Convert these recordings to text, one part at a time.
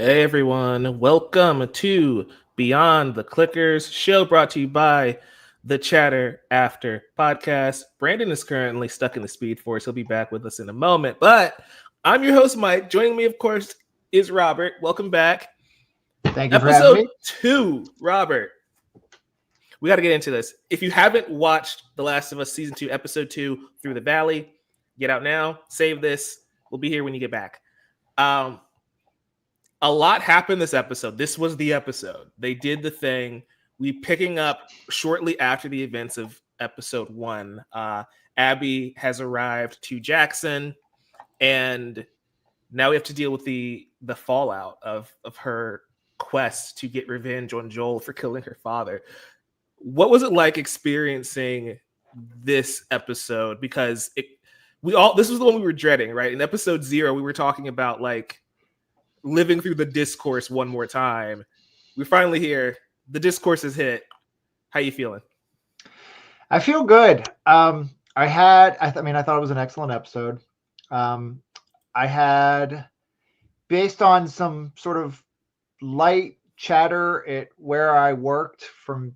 Hey everyone, welcome to Beyond the Clickers, show brought to you by the Chatter After podcast. Brandon is currently stuck in the Speed Force. He'll be back with us in a moment, but I'm your host, Mike. Joining me, of course, is Robert. Welcome back. Thank you for having Episode me. 2, Robert. We got to get into this. If you haven't watched The Last of Us Season 2, Episode 2, Through the Valley, get out now. Save this. We'll be here when you get back. A lot happened this episode. This was the episode. They did the thing. We picking up shortly after the events of episode 1. Abby has arrived to Jackson, and now we have to deal with the fallout of her quest to get revenge on Joel for killing her father. What was it like experiencing this episode? Because this was the one we were dreading, right? In episode 0, we were talking about like living through the discourse one more time. We're finally here. The discourse is hit. How you feeling? I feel good. I thought it was an excellent episode. I had, based on some sort of light chatter at where I worked from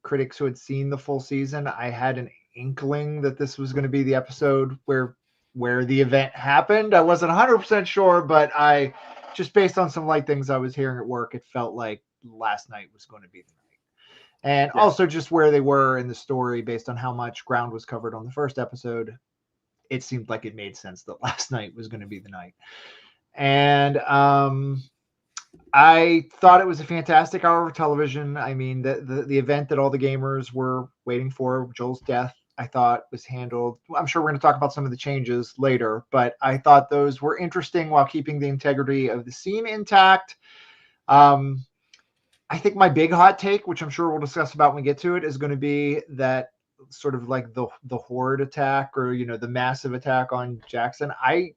critics who had seen the full season, I had an inkling that this was going to be the episode where the event happened. I wasn't 100% sure, but I just based on some light things I was hearing at work, it felt like last night was going to be the night. And also just where they were in the story based on how much ground was covered on the first episode, it seemed like it made sense that last night was going to be the night. And I thought it was a fantastic hour of television. I mean, the event that all the gamers were waiting for, Joel's death, I thought was handled. I'm sure we're going to talk about some of the changes later, but I thought those were interesting while keeping the integrity of the scene intact. I think my big hot take, which I'm sure we'll discuss about when we get to it, is going to be that sort of like the horde attack or, the massive attack on Jackson. I'm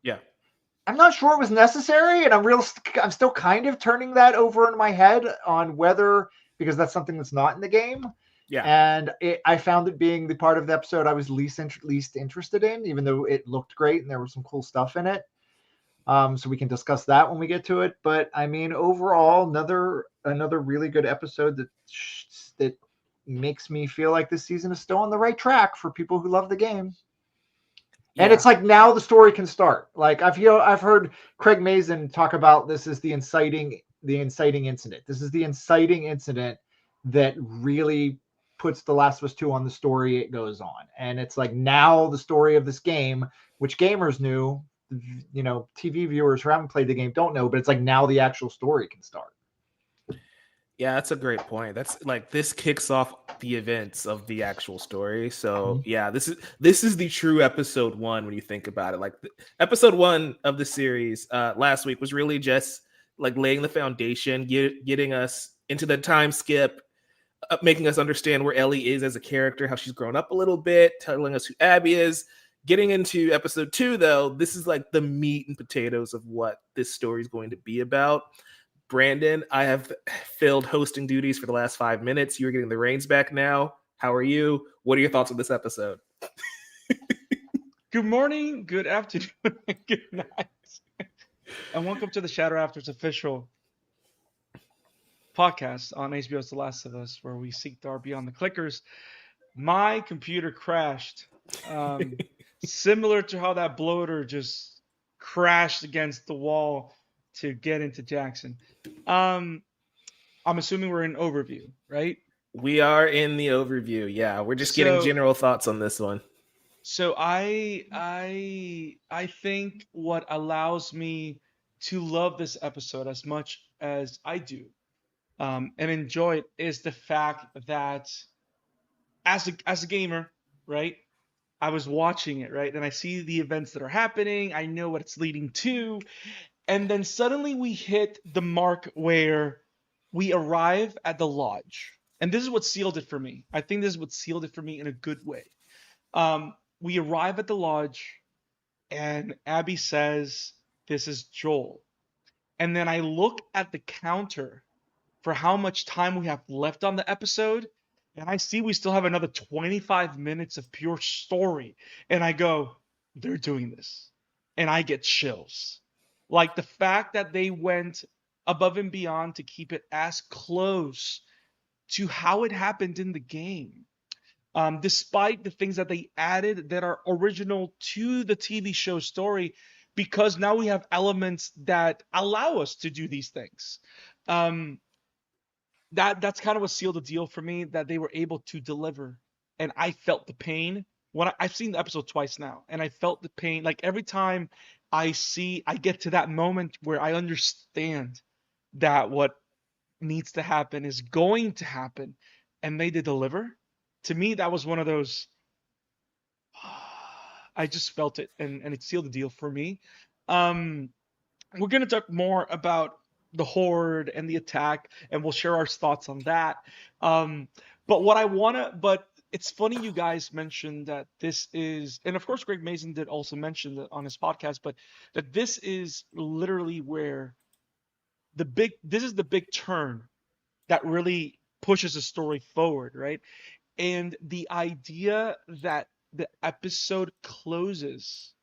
not sure it was necessary, and I'm still kind of turning that over in my head on whether, because that's something that's not in the game. Yeah. And I found it being the part of the episode I was least interested in, even though it looked great and there was some cool stuff in it. So we can discuss that when we get to it. But I mean, overall, another really good episode that makes me feel like this season is still on the right track for people who love the game. And it's like now the story can start. Like I've heard Craig Mazin talk about this as the inciting incident. This is the inciting incident that really puts The Last of Us 2 on the story it goes on. And it's like now the story of this game, which gamers knew, TV viewers who haven't played the game don't know, but it's like now the actual story can start. Yeah, that's a great point. That's like this kicks off the events of the actual story. So yeah, this is the true episode 1 when you think about it. Like episode 1 of the series last week was really just like laying the foundation, getting us into the time skip, making us understand where Ellie is as a character, how she's grown up a little bit, telling us who Abby is. Getting into episode 2, though, this is like the meat and potatoes of what this story is going to be about. Brandon, I have filled hosting duties for the last 5 minutes. You're getting the reins back now. How are you? What are your thoughts on this episode? Good morning, good afternoon, good night. And welcome to the Shadow After's official podcast on HBO's The Last of Us, where we seek our Beyond the Clickers. My computer crashed. Similar to how that bloater just crashed against the wall to get into Jackson. I'm assuming we're in overview, right? We are in the overview. Yeah, we're just getting general thoughts on this one. So I think what allows me to love this episode as much as I do and enjoy it is the fact that as a gamer, right? I was watching it, right? And I see the events that are happening. I know what it's leading to. And then suddenly we hit the mark where we arrive at the lodge. And this is what sealed it for me. I think this is what sealed it for me in a good way. We arrive at the lodge and Abby says, "This is Joel." And then I look at the counter for how much time we have left on the episode. And I see we still have another 25 minutes of pure story. And I go, they're doing this. And I get chills. Like the fact that they went above and beyond to keep it as close to how it happened in the game. Despite the things that they added that are original to the TV show story, because now we have elements that allow us to do these things. Um, that's kind of what sealed the deal for me, that they were able to deliver, and I felt the pain when I've seen the episode twice now, and I felt the pain. Like every time I get to that moment where I understand that what needs to happen is going to happen, and they did deliver. To me, that was one of those. I just felt it, and it sealed the deal for me. Um, we're going to talk more about the horde and the attack, and we'll share our thoughts on that. Um, but it's funny you guys mentioned that this is, and of course Greg Mason did also mention that on his podcast, but that this is literally where this is the big turn that really pushes the story forward, right? And the idea that the episode closes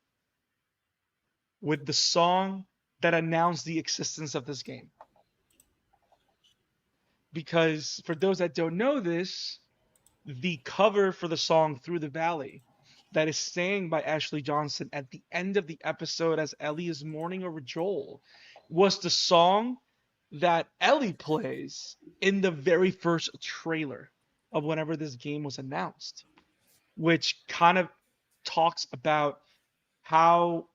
with the song that announced the existence of this game. Because for those that don't know this, the cover for the song Through the Valley that is sang by Ashley Johnson at the end of the episode as Ellie is mourning over Joel was the song that Ellie plays in the very first trailer of whenever this game was announced, which kind of talks about how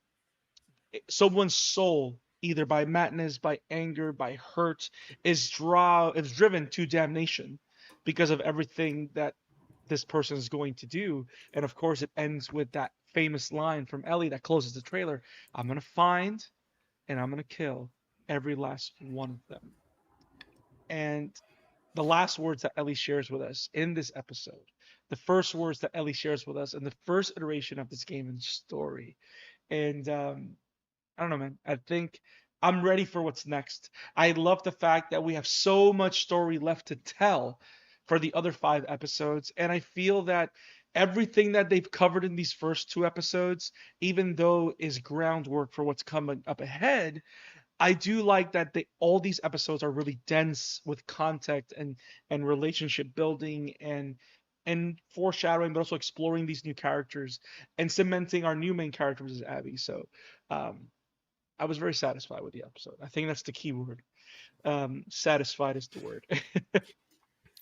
someone's soul, either by madness, by anger, by hurt, is driven to damnation because of everything that this person is going to do. And of course, it ends with that famous line from Ellie that closes the trailer: "I'm gonna find and I'm gonna kill every last one of them." And the last words that Ellie shares with us in this episode, the first words that Ellie shares with us in the first iteration of this game and story. And I don't know, man. I think I'm ready for what's next. I love the fact that we have so much story left to tell for the other 5 episodes. And I feel that everything that they've covered in these first 2 episodes, even though is groundwork for what's coming up ahead, I do like that all these episodes are really dense with context and relationship building and foreshadowing, but also exploring these new characters and cementing our new main character, which is Abby. So um, I was very satisfied with the episode. I think that's the key word. Satisfied is the word.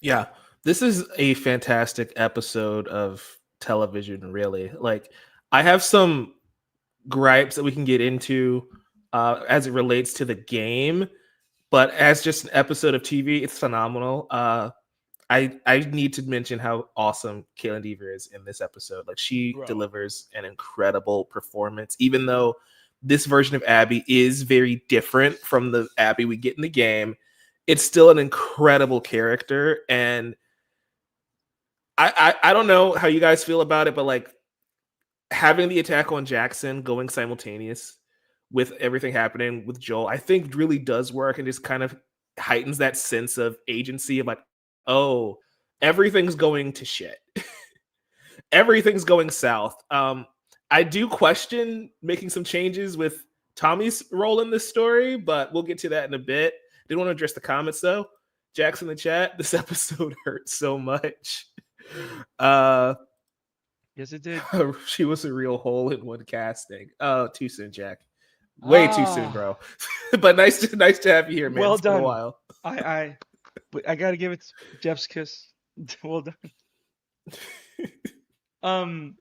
Yeah, this is a fantastic episode of television, really. Like, I have some gripes that we can get into as it relates to the game, but as just an episode of TV, it's phenomenal. I need to mention how awesome Kaitlyn Dever is in this episode. Like, she Bro. delivers an incredible performance, even though this version of Abby is very different from the Abby we get in the game. It's still an incredible character, and I don't know how you guys feel about it, but like having the attack on Jackson going simultaneous with everything happening with Joel, I think really does work and just kind of heightens that sense of agency of like, oh, everything's going to shit. Everything's going south. I do question making some changes with Tommy's role in this story, but we'll get to that in a bit. Didn't want to address the comments though. Jackson in the chat, this episode hurt so much. Yes, it did. She was a real hole in one casting. Oh, too soon, Jack. Way too soon, Ah, bro. But nice to have you here, man. well It's been a done. while. But I gotta give it Jeff's kiss. Well done. Um,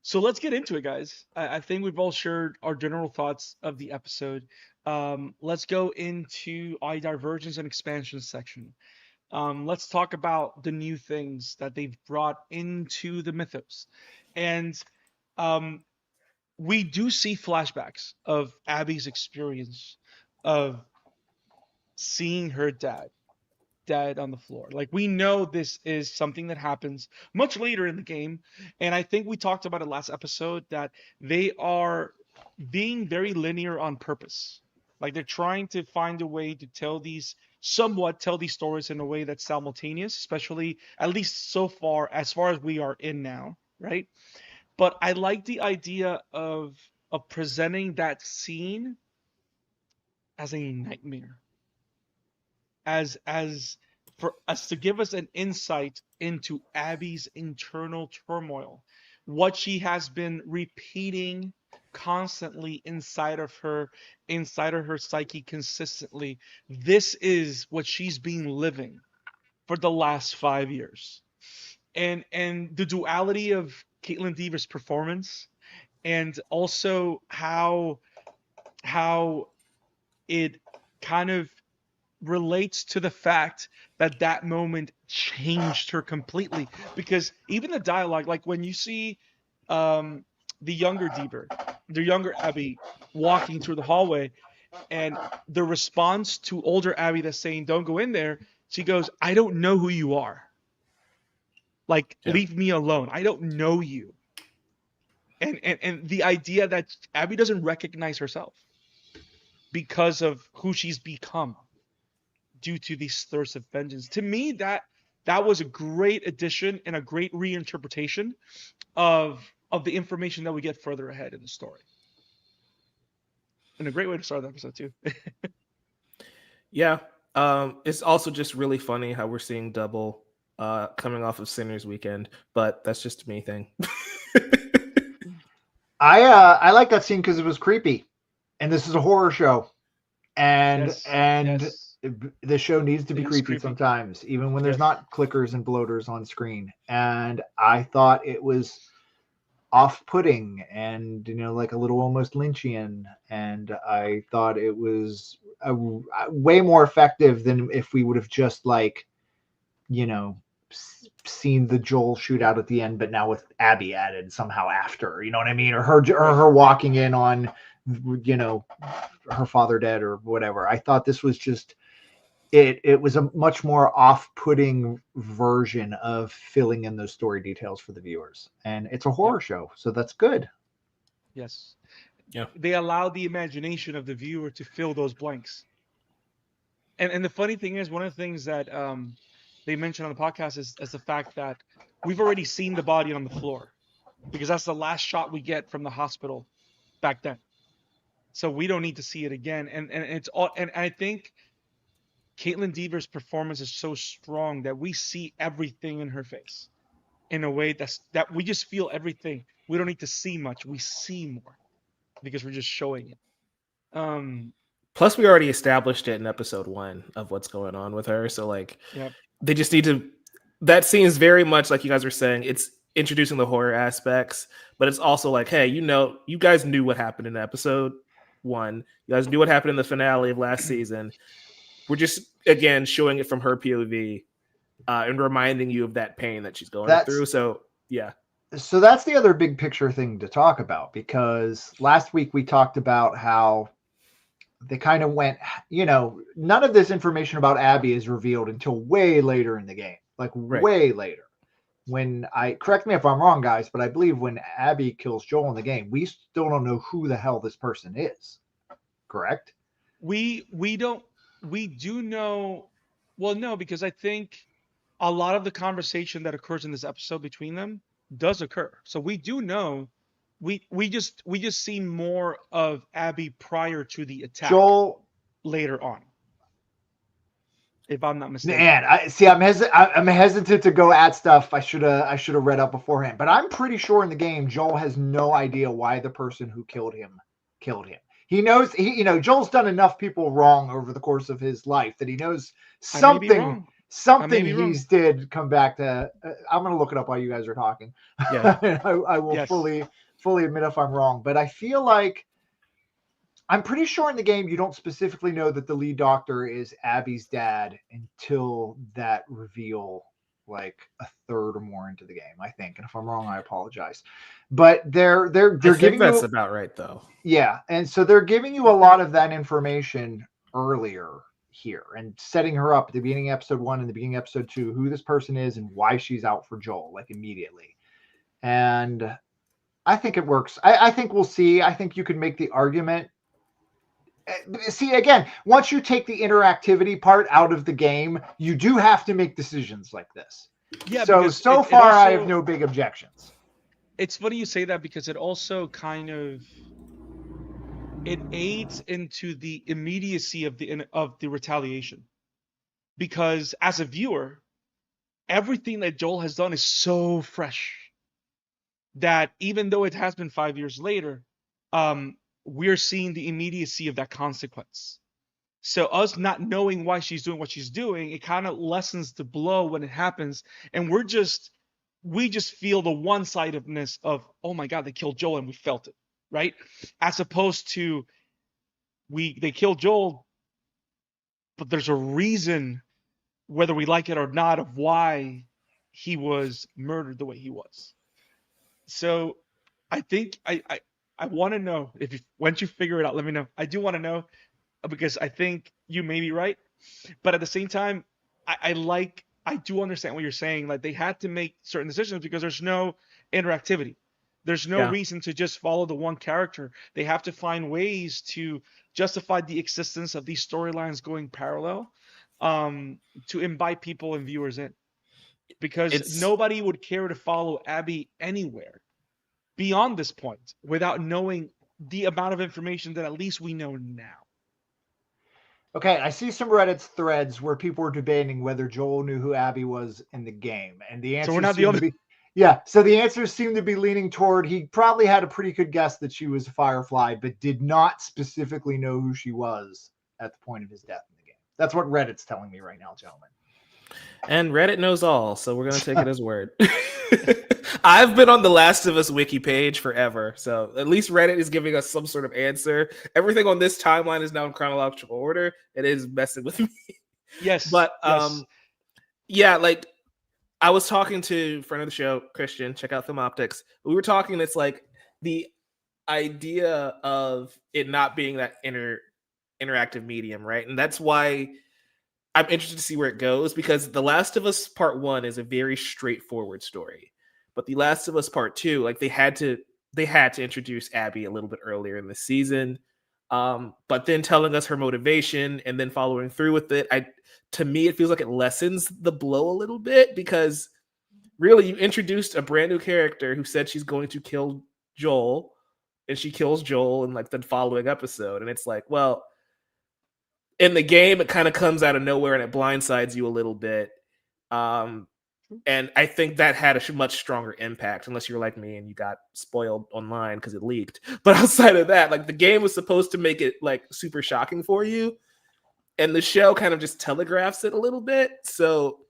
so let's get into it, guys. I think we've all shared our general thoughts of the episode. Let's go into our divergence and expansion section. Let's talk about the new things that they've brought into the mythos. And um, we do see flashbacks of Abby's experience of seeing her dad dead on the floor. Like, we know this is something that happens much later in the game. And I think we talked about it last episode that they are being very linear on purpose. Like, they're trying to find a way to tell these stories in a way that's simultaneous, especially at least so far as we are in now, right? But I like the idea of presenting that scene as a nightmare, as for us to give us an insight into Abby's internal turmoil, what she has been repeating constantly inside of her psyche consistently. This is what she's been living for the last 5 years. And the duality of Kaitlyn Dever's performance, and also how it kind of relates to the fact that that moment changed her completely. Because even the dialogue, like when you see um, the younger Dever, the younger Abby walking through the hallway, and the response to older Abby that's saying, "Don't go in there," she goes, "I don't know who you are. Like, Yeah. leave me alone. I don't know you." And the idea that Abby doesn't recognize herself because of who she's become due to these thirsts of vengeance. To me, that was a great addition and a great reinterpretation of the information that we get further ahead in the story. And a great way to start the episode too. Yeah. It's also just really funny how we're seeing double coming off of Sinners Weekend, but that's just a me thing. I like that scene because it was creepy, and this is a horror show, and Yes, and yes. the show needs to be It is creepy creepy. sometimes, even when there's Yes. not clickers and bloaters on screen. And I thought it was off-putting and like a little almost Lynchian, and I thought it was way more effective than if we would have just like seen the Joel shootout at the end, but now with Abby added somehow after, you know what I mean, or her walking in on her father dead or whatever. I thought this was just it was a much more off-putting version of filling in those story details for the viewers, and it's a horror show, so that's good. Yes. Yeah. They allow the imagination of the viewer to fill those blanks. And the funny thing is, one of the things that they mentioned on the podcast is the fact that we've already seen the body on the floor, because that's the last shot we get from the hospital back then. So we don't need to see it again. And it's all, and I think Kaitlyn Dever's performance is so strong that we see everything in her face in a way that we just feel everything. We don't need to see much. We see more because we're just showing it. Plus, we already established it in episode 1 of what's going on with her. So, like, Yep. they just need to. That scene is very much like you guys were saying. It's introducing the horror aspects, but it's also like, hey, you guys knew what happened in episode 1. You guys knew what happened in the finale of last season. We're just again showing it from her POV and reminding you of that pain that she's going through. So yeah. So that's the other big picture thing to talk about, because last week we talked about how they kind of went, none of this information about Abby is revealed until way later in the game, like way later. When correct me if I'm wrong, guys, but I believe when Abby kills Joel in the game, we still don't know who the hell this person is. Correct? We do know. Well, no, because I think a lot of the conversation that occurs in this episode between them does occur. So we do know. We just see more of Abby prior to the attack. Joel later on, if I'm not mistaken. Man, I'm hesitant to go at stuff I should have read up beforehand. But I'm pretty sure in the game, Joel has no idea why the person who killed him. He knows Joel's done enough people wrong over the course of his life that he knows something he's did come back to. I'm gonna look it up while you guys are talking. Yeah. I will fully admit if I'm wrong, but I feel like I'm pretty sure in the game you don't specifically know that the lead doctor is Abby's dad until that reveal, like a third or more into the game, I think. And if I'm wrong, I apologize. But they're giving that's you, about right though. Yeah, and so they're giving you a lot of that information earlier here and setting her up at the beginning of episode 1 and the beginning of episode 2, who this person is and why she's out for Joel, like immediately. And I think it works. I think we'll see. I think you could make the argument. See, again, once you take the interactivity part out of the game, you do have to make decisions like this. Yeah. So far, I have no big objections. It's funny you say that, because it also kind of it aids into the immediacy of the retaliation, because as a viewer, everything that Joel has done is so fresh that even though it has been 5 years later, we're seeing the immediacy of that consequence. So us not knowing why she's doing what she's doing, it kind of lessens the blow when it happens, and we just feel the one-sidedness of, oh my God, they killed Joel, and we felt it, right? As opposed to they killed Joel, but there's a reason, whether we like it or not, of why he was murdered the way he was. So I think I want to know, if you, once you figure it out, let me know. I do want to know, because I think you may be right, but at the same time, I do understand what you're saying. Like, they had to make certain decisions because there's no interactivity. There's no Yeah. reason to just follow the one character. They have to find ways to justify the existence of these storylines going parallel, to invite people and viewers in. Because It's nobody would care to follow Abby anywhere beyond this point without knowing the amount of information that at least we know now. Okay, I see some Reddit threads where people were debating whether Joel knew who Abby was in the game, and the So we're answers not the seem to only. be yeah. So the answers seem to be leaning toward he probably had a pretty good guess that she was a Firefly, but did not specifically know who she was at the point of his death in the game. That's what Reddit's telling me right now, gentlemen. and Reddit knows all, so we're gonna take it as word. I've been on the Last of Us wiki page forever, so at least Reddit is giving us some sort of answer. Everything on this timeline is now in chronological order. It is messing with me. Yes. But Yes. yeah, like I was talking to a friend of the show, Christian, check out Film Optics. We were talking, it's like the idea of it not being that interactive medium, right? And that's why I'm interested to see where it goes, because The Last of Us Part 1 is a very straightforward story. But The Last of Us Part 2, like they had to introduce Abby a little bit earlier in the season. But then telling us her motivation and then following through with it, to me it feels like it lessens the blow a little bit, because really you introduced a brand new character who said she's going to kill Joel, and she kills Joel in like the following episode, and it's like, well, in the game it kind of comes out of nowhere and it blindsides you a little bit. And I think that had a much stronger impact, unless you're like me and you got spoiled online because it leaked. But outside of that, like the game was supposed to make it like super shocking for you, and the show kind of just telegraphs it a little bit. So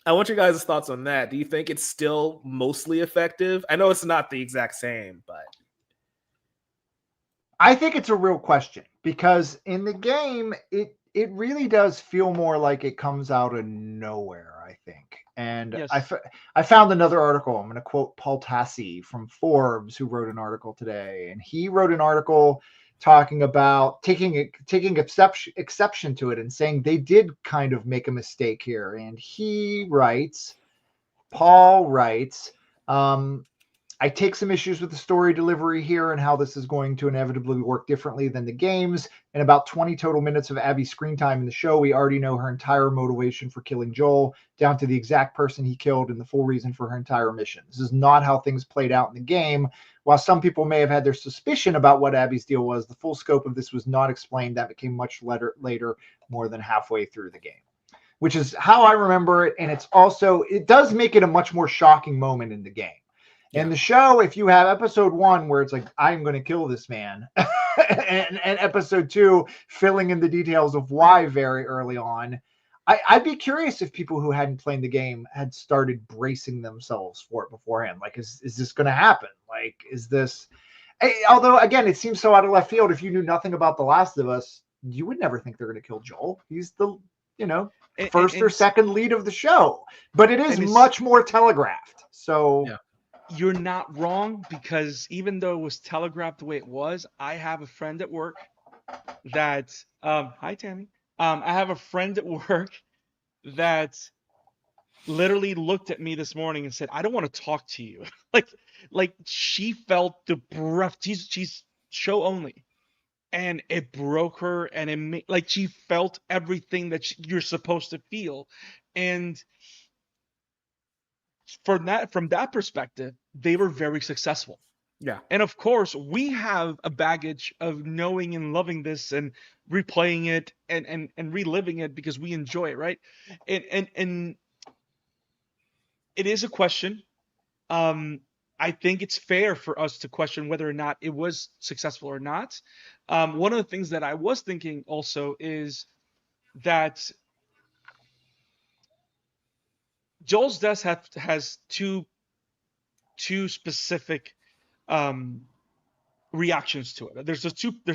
I want your guys' thoughts on that. Do you think it's still mostly effective? I know it's not the exact same, but I think it's a real question because in the game, it really does feel more like it comes out of nowhere, I think. And Yes. I found another article. I'm going to quote Paul Tassi from Forbes, who wrote an article today. And he wrote an article talking about taking exception to it and saying they did kind of make a mistake here. And Paul writes, I take some issues with the story delivery here and how this is going to inevitably work differently than the games. In about 20 total minutes of Abby's screen time in the show, we already know her entire motivation for killing Joel, down to the exact person he killed and the full reason for her entire mission. This is not how things played out in the game. While some people may have had their suspicion about what Abby's deal was, the full scope of this was not explained. That became much later, more than halfway through the game, which is how I remember it. And it does make it a much more shocking moment in the game. yeah. In the show, if you have episode 1 where it's like, I'm going to kill this man, and episode 2 filling in the details of why very early on, I'd be curious if people who hadn't played the game had started bracing themselves for it beforehand. Like, is this going to happen? Like, is this... Although, again, it seems so out of left field. If you knew nothing about The Last of Us, you would never think they're going to kill Joel. He's the, first or second lead of the show. But it is much more telegraphed. So... Yeah. You're not wrong, because even though it was telegraphed the way it was, I have a friend at work that hi Tammy. I have a friend at work that literally looked at me this morning and said, I don't want to talk to you. like she felt the breath. She's show only. And it broke her, and it made, like, she felt everything that you're supposed to feel. And from that perspective, they were very successful. Yeah. And of course, we have a baggage of knowing and loving this and replaying it and reliving it because we enjoy it, right? And it is a question. Um, I think it's fair for us to question whether or not it was successful or not. One of the things that I was thinking also is that Joel's death has two specific um, reactions to it. There's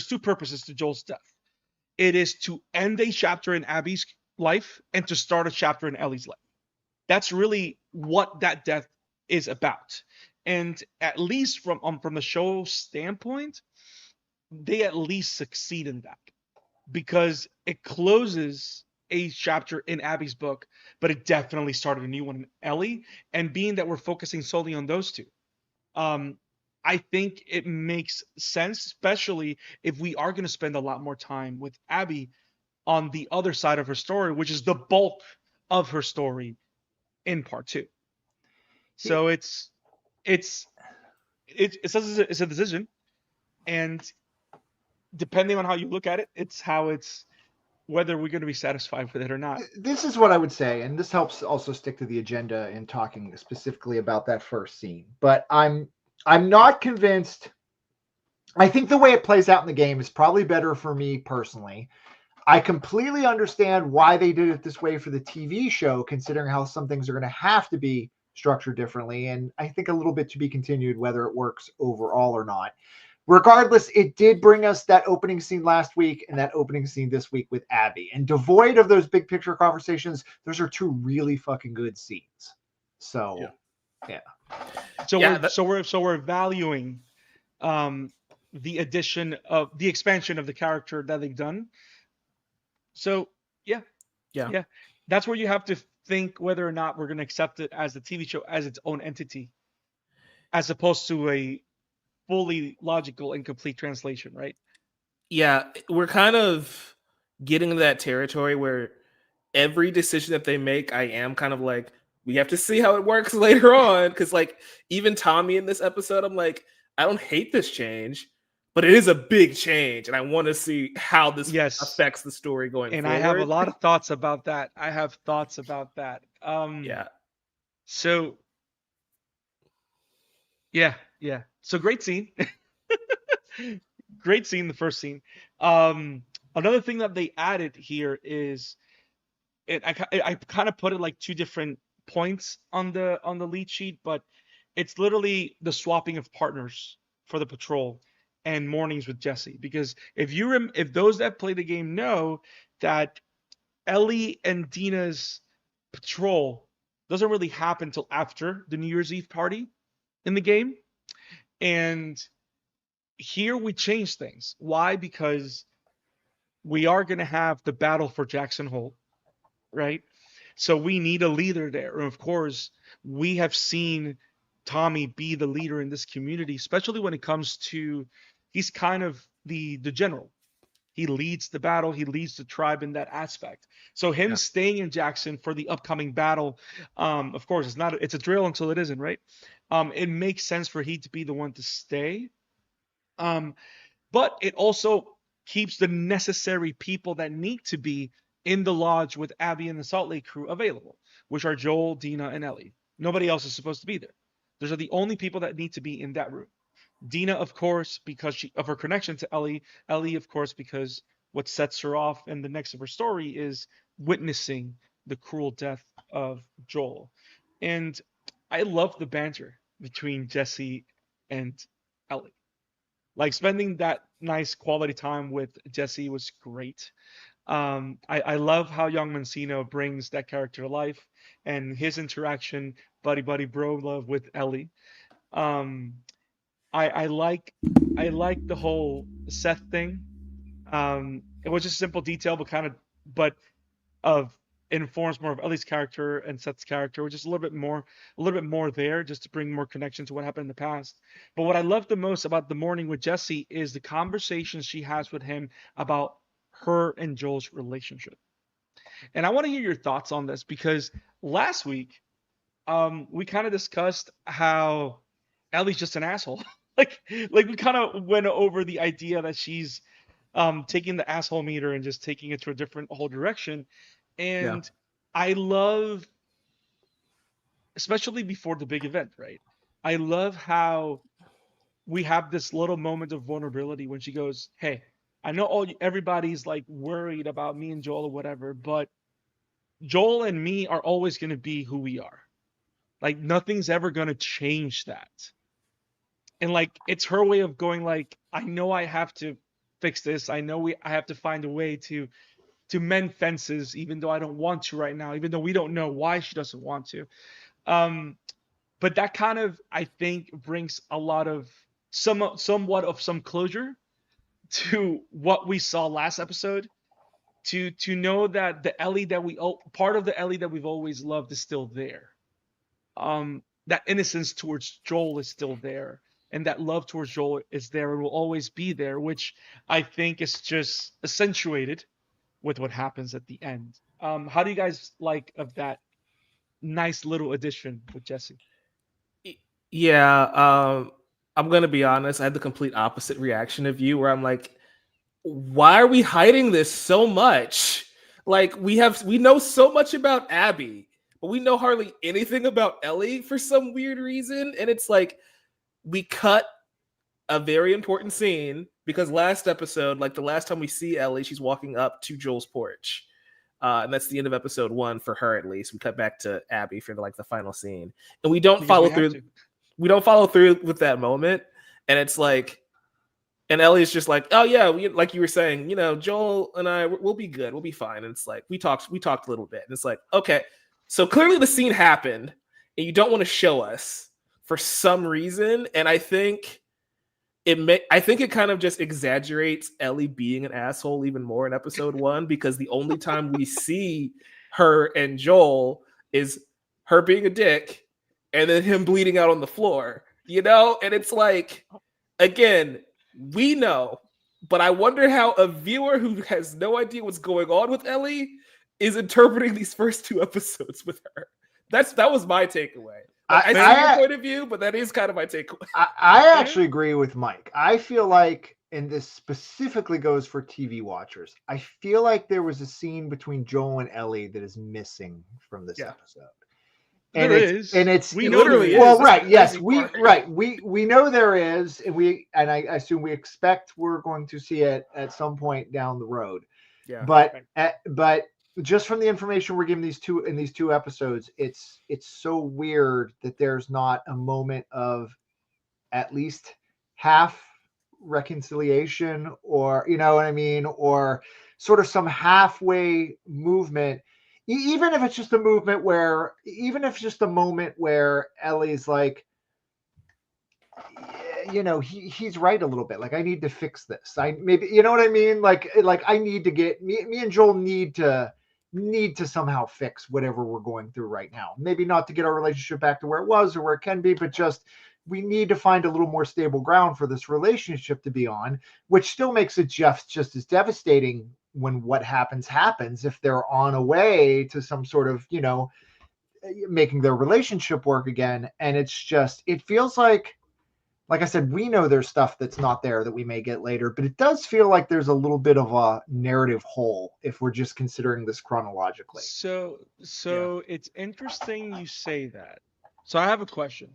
two purposes to Joel's death. It is to end a chapter in Abby's life and to start a chapter in Ellie's life. That's really what that death is about. And at least from the show standpoint, they at least succeed in that because it closes a chapter in Abby's book, but it definitely started a new one in Ellie. And being that we're focusing solely on those two, um, I think it makes sense, especially if we are going to spend a lot more time with Abby on the other side of her story, which is the bulk of her story in part two. So it's it says it's a decision, and depending on how you look at it, it's how it's whether we're going to be satisfied with it or not. This is what I would say, and this helps also stick to the agenda in talking specifically about that first scene. But I'm not convinced. I think the way it plays out in the game is probably better for me personally. I completely understand why they did it this way for the TV show, considering how some things are going to have to be structured differently. And I think a little bit to be continued whether it works overall or not. Regardless, it did bring us that opening scene last week and that opening scene this week with Abby. And devoid of those big picture conversations, those are two really fucking good scenes. So, yeah. So we're valuing the addition of the expansion of the character that they've done. So yeah, Yeah. yeah, that's where you have to think whether or not we're going to accept it as the TV show as its own entity, as opposed to a fully logical and complete translation, right? Yeah, we're kind of getting into that territory where every decision that they make, I am kind of like, we have to see how it works later on. Because, like, even Tommy in this episode, I'm like, I don't hate this change, but it is a big change. And I want to see how this Yes. affects the story going And I have a forward. lot of thoughts about that. Yeah. So yeah, yeah. So great scene. Great scene, the first scene. Another thing that they added here is I kind of put it like two different points on the lead sheet, but it's literally the swapping of partners for the patrol and mornings with Jesse. Because if those that play the game know that Ellie and Dina's patrol doesn't really happen till after the New Year's Eve party in the game, and here we change things. Why? Because we are going to have the battle for Jackson Hole, right? So we need a leader there. And of course, we have seen Tommy be the leader in this community, especially when it comes to he's kind of the general. He leads the battle, he leads the tribe in that aspect. So him Yeah. staying in Jackson for the upcoming battle, of course, it's a drill until it isn't, right? It makes sense for he to be the one to stay. Um, but it also keeps the necessary people that need to be in the lodge with Abby and the Salt Lake crew available, which are Joel, Dina, and Ellie. Nobody else is supposed to be there. Those are the only people that need to be in that room. Dina, of course, because of her connection to Ellie. Ellie, of course, because what sets her off and the next of her story is witnessing the cruel death of Joel. And I love the banter between Jesse and Ellie. Like spending that nice quality time with Jesse was great. I love how Young Mancino brings that character to life and his interaction, buddy buddy bro love with Ellie. Um, I like the whole Seth thing. It was just a simple detail, but of informs more of Ellie's character and Seth's character, which is a little bit more there, just to bring more connection to what happened in the past. But what I love the most about the morning with Jesse is the conversations she has with him about her and Joel's relationship. And I want to hear your thoughts on this because last week, we kind of discussed how Ellie's just an asshole. like we kind of went over the idea that she's taking the asshole meter and just taking it to a different whole direction. Yeah. And I love, especially before the big event, right? I love how we have this little moment of vulnerability when she goes, "Hey, I know everybody's like worried about me and Joel or whatever, but Joel and me are always going to be who we are. Like nothing's ever going to change that." And like it's her way of going like, "I know I have to fix this. I know I have to find a way to mend fences even though I don't want to right now, even though we don't know why she doesn't want to." Um but that kind of, I think, brings a lot of somewhat of some closure to what we saw last episode, to know that the Ellie that part of the Ellie that we've always loved is still there. That innocence towards Joel is still there, and that love towards Joel is there and will always be there, which I think is just accentuated with what happens at the end. How do you guys like of that nice little addition with Jesse? Yeah, I'm gonna be honest. I had the complete opposite reaction of you, where I'm like, why are we hiding this so much? Like we know so much about Abby, but we know hardly anything about Ellie for some weird reason. And it's like we cut a very important scene because last episode, like the last time we see Ellie, she's walking up to Joel's porch. And that's the end of episode 1 for her, at least. We cut back to Abby for like the final scene, and we don't Because follow we have through. to. We don't follow through with that moment, and it's like, and Ellie's just like, oh yeah, like you were saying, Joel and I, we'll be good, we'll be fine. And it's like we talked a little bit, and it's like, okay, so clearly the scene happened, and you don't want to show us for some reason, and I think it kind of just exaggerates Ellie being an asshole even more in episode 1, because the only time we see her and Joel is her being a dick and then him bleeding out on the floor, and it's like, again, we know, but I wonder how a viewer who has no idea what's going on with Ellie is interpreting these first 2 episodes with her. That was my takeaway. Like, I see your point of view, but that is kind of my takeaway. I actually agree with Mike. I feel like, and this specifically goes for TV watchers, I feel like there was a scene between Joel and Ellie that is missing from this episode. And it's we literally is. Well, That's right, yes, part. we know there is, and I assume we expect we're going to see it at some point down the road. Yeah. But just from the information we're given these two episodes, it's so weird that there's not a moment of at least half reconciliation, or you know what I mean, or sort of some halfway movement. Even if it's just a movement where, even if it's just a moment where Ellie's like, he's right a little bit. Like, I need to fix this. I maybe, you know what I mean? Like I need to get me and Joel need to somehow fix whatever we're going through right now. Maybe not to get our relationship back to where it was or where it can be, but just we need to find a little more stable ground for this relationship to be on, which still makes it just as devastating when what happens if they're on a way to some sort of, making their relationship work again. And it's just, it feels like I said, we know there's stuff that's not there that we may get later, but it does feel like there's a little bit of a narrative hole if we're just considering this chronologically. So It's interesting you say that. So I have a question.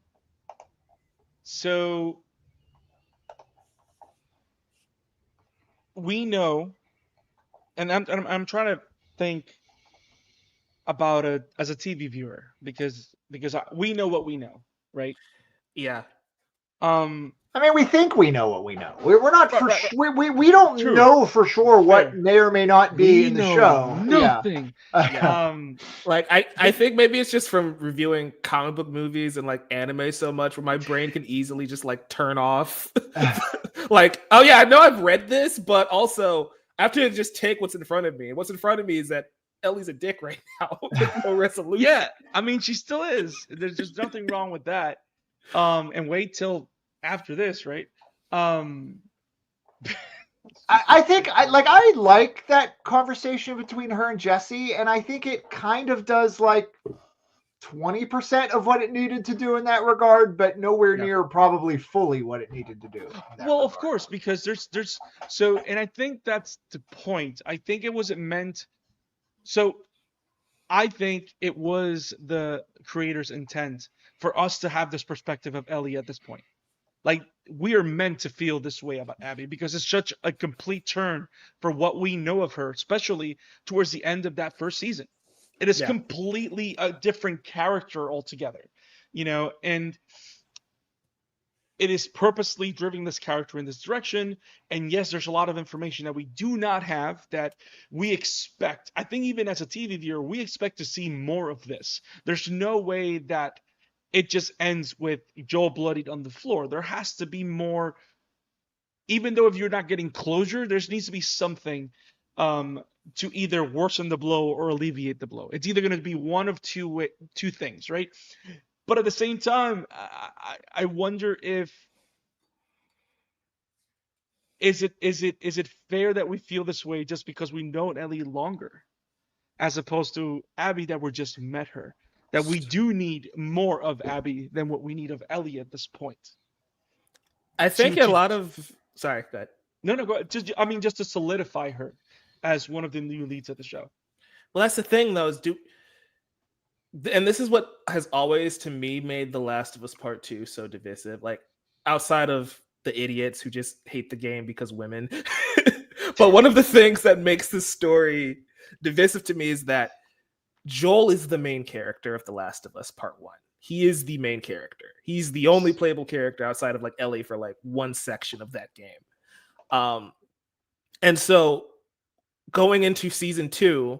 So we know, and I'm trying to think about it as a TV viewer, because we know what we know, right? Yeah. I mean, we think we know what we know. We're not for sure. We don't True. know for sure what may or may not be in the show. Nothing. Yeah. Like I think maybe it's just from reviewing comic book movies and like anime so much, where my brain can easily just like turn off. Like, oh yeah, I know I've read this, but also I have to just take what's in front of me. And what's in front of me is that Ellie's a dick right now with no resolution. Yeah, I mean, she still is. There's just nothing wrong with that. And wait till after this, right? I think I like that conversation between her and Jesse, and I think it kind of does, like, 20% of what it needed to do in that regard, but nowhere Yeah. near probably fully what it needed to do. In that Well, of regard. course, because there's so, and I think that's the point. I think it wasn't meant. So I think it was the creator's intent for us to have this perspective of Ellie at this point. Like, we are meant to feel this way about Abby because it's such a complete turn for what we know of her, especially towards the end of that first season. It is Yeah. completely a different character altogether, and it is purposely driving this character in this direction. And yes, there's a lot of information that we do not have that we expect. I think even as a TV viewer, we expect to see more of this. There's no way that it just ends with Joel bloodied on the floor. There has to be more. Even though if you're not getting closure, there needs to be something to either worsen the blow or alleviate the blow. It's either going to be one of two things, right? But at the same time, I wonder if is it fair that we feel this way just because we know Ellie longer, as opposed to Abby that we just met her. That we do need more of Abby than what we need of Ellie at this point. I think a lot of sorry, go ahead. No, go ahead. Just to solidify her as one of the new leads of the show. Well, that's the thing, though, and this is what has always, to me, made The Last of Us Part 2 so divisive. Like, outside of the idiots who just hate the game because women. But one of the things that makes this story divisive to me is that Joel is the main character of The Last of Us Part 1. He is the main character. He's the only playable character outside of like Ellie for like one section of that game. And so going into season 2,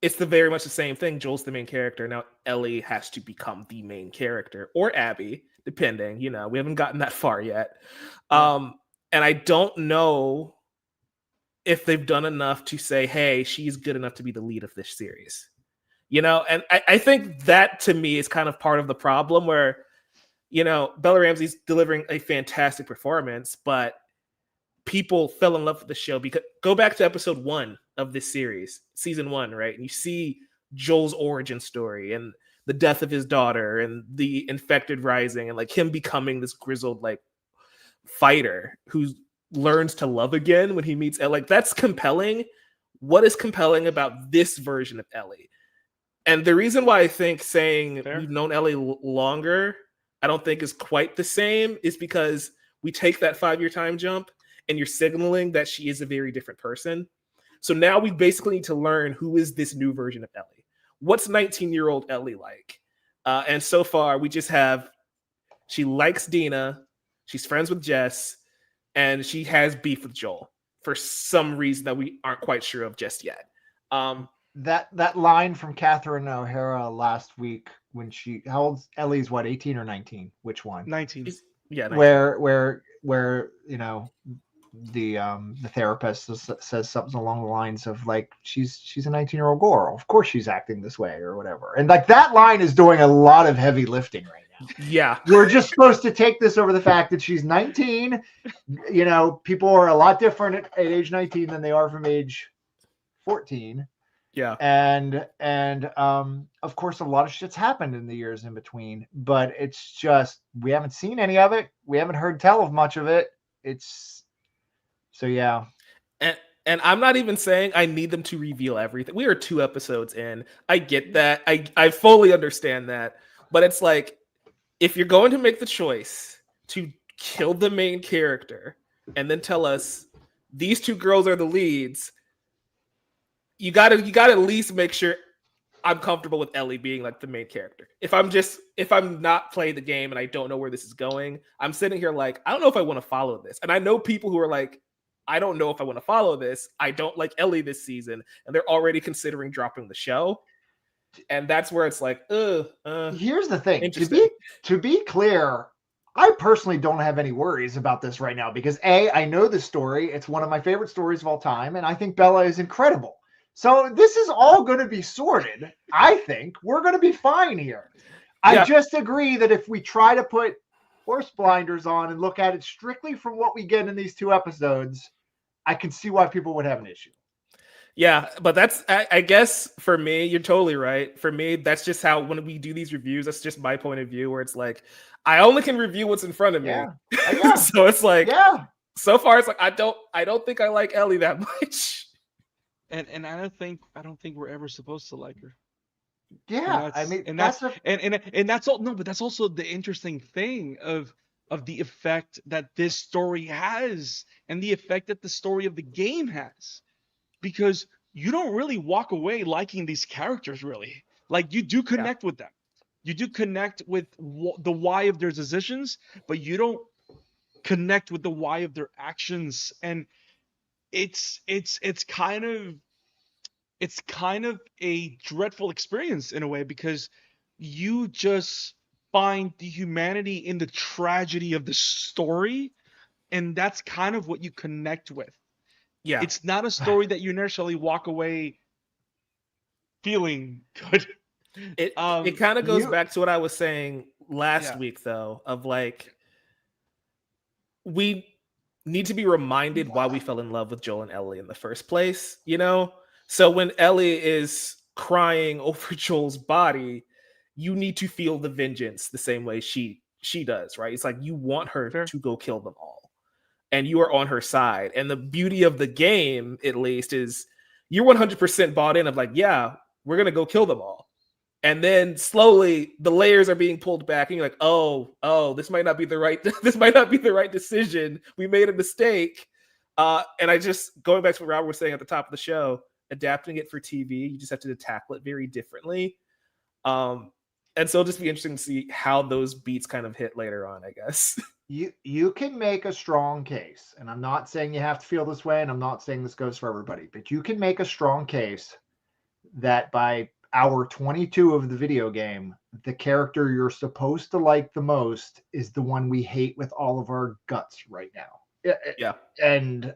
it's very much the same thing. Joel's the main character. Now Ellie has to become the main character, or Abby, depending. We haven't gotten that far yet. And I don't know if they've done enough to say, hey, she's good enough to be the lead of this series. And I think that, to me, is kind of part of the problem where, Bella Ramsey's delivering a fantastic performance, but people fell in love with the show because go back to episode 1 of this series, season 1, right? And you see Joel's origin story and the death of his daughter and the infected rising and like him becoming this grizzled like fighter who learns to love again when he meets Ellie. Like, that's compelling. What is compelling about this version of Ellie? And the reason why I think saying we've known Ellie longer, I don't think is quite the same, is because we take that 5-year time jump and you're signaling that she is a very different person. So now we basically need to learn who is this new version of Ellie. What's 19-year-old Ellie like? And so far, we just have, she likes Dina, she's friends with Jess, and she has beef with Joel for some reason that we aren't quite sure of just yet. That line from Catherine O'Hara last week when how old's Ellie's, what, 18 or 19? Which one? 19. Yeah. 19. Where the therapist says something along the lines of like, she's a 19-year-old girl. Of course she's acting this way or whatever. And like, that line is doing a lot of heavy lifting right now. Yeah. We're just supposed to take this over the fact that she's 19. People are a lot different at age 19 than they are from age 14. Yeah. And of course, a lot of shit's happened in the years in between, but it's just, we haven't seen any of it. We haven't heard tell of much of it. So yeah. And I'm not even saying I need them to reveal everything. We are 2 episodes in. I get that. I fully understand that. But it's like, if you're going to make the choice to kill the main character and then tell us these 2 girls are the leads, you gotta at least make sure I'm comfortable with Ellie being like the main character. If I'm not playing the game and I don't know where this is going, I'm sitting here like, I don't know if I want to follow this. And I know people who are like, I don't know if I want to follow this. I don't like Ellie this season, and they're already considering dropping the show. And that's where it's like, here's the thing. To be clear, I personally don't have any worries about this right now because I know the story. It's one of my favorite stories of all time, and I think Bella is incredible. So this is all going to be sorted. I think we're going to be fine here. I just agree that if we try to put horse blinders on and look at it strictly from what we get in these 2 episodes, I can see why people would have an issue. Yeah, but that's I guess for me, you're totally right. For me, that's just how when we do these reviews, that's just my point of view. Where it's like I only can review what's in front of me. Yeah. Yeah. So it's like Yeah. so far, it's like I don't think I like Ellie that much. And I don't think we're ever supposed to like her. And Yeah. I that's mean, and that's that's a and that's all no, but that's also the interesting thing of the effect that this story has and the effect that the story of the game has. Because you don't really walk away liking these characters really. Like you do Yeah, connect with them. You do connect with the why of their decisions, but you don't connect with the why of their actions. And it's kind of a dreadful experience in a way because you just find the humanity in the tragedy of the story, and that's kind of what you connect with. yeah. It's not a story that you necessarily walk away feeling good. It kind of goes you back to what I was saying last Yeah, week, though, of like we need to be reminded why we fell in love with Joel and Ellie in the first place, you know? So when Ellie is crying over Joel's body, you need to feel the vengeance the same way she does, right? It's like you want her fair. to go kill them all. And you are on her side. And the beauty of the game, at least, is you're 100% bought in of like, yeah, we're going to go kill them all. And then slowly the layers are being pulled back and you're like, oh, this might not be the right this might not be the right decision. We made a mistake. And I just going back to what Robert was saying at the top of the show, adapting it for TV, you just have to tackle it very differently. um and so it'll just be interesting to see how those beats kind of hit later on, I guess. you can make a strong case, and I'm not saying you have to feel this way, and I'm not saying this goes for everybody, but you can make a strong case that by hour 22 of the video game, the character you're supposed to like the most is the one we hate with all of our guts right now. Yeah. And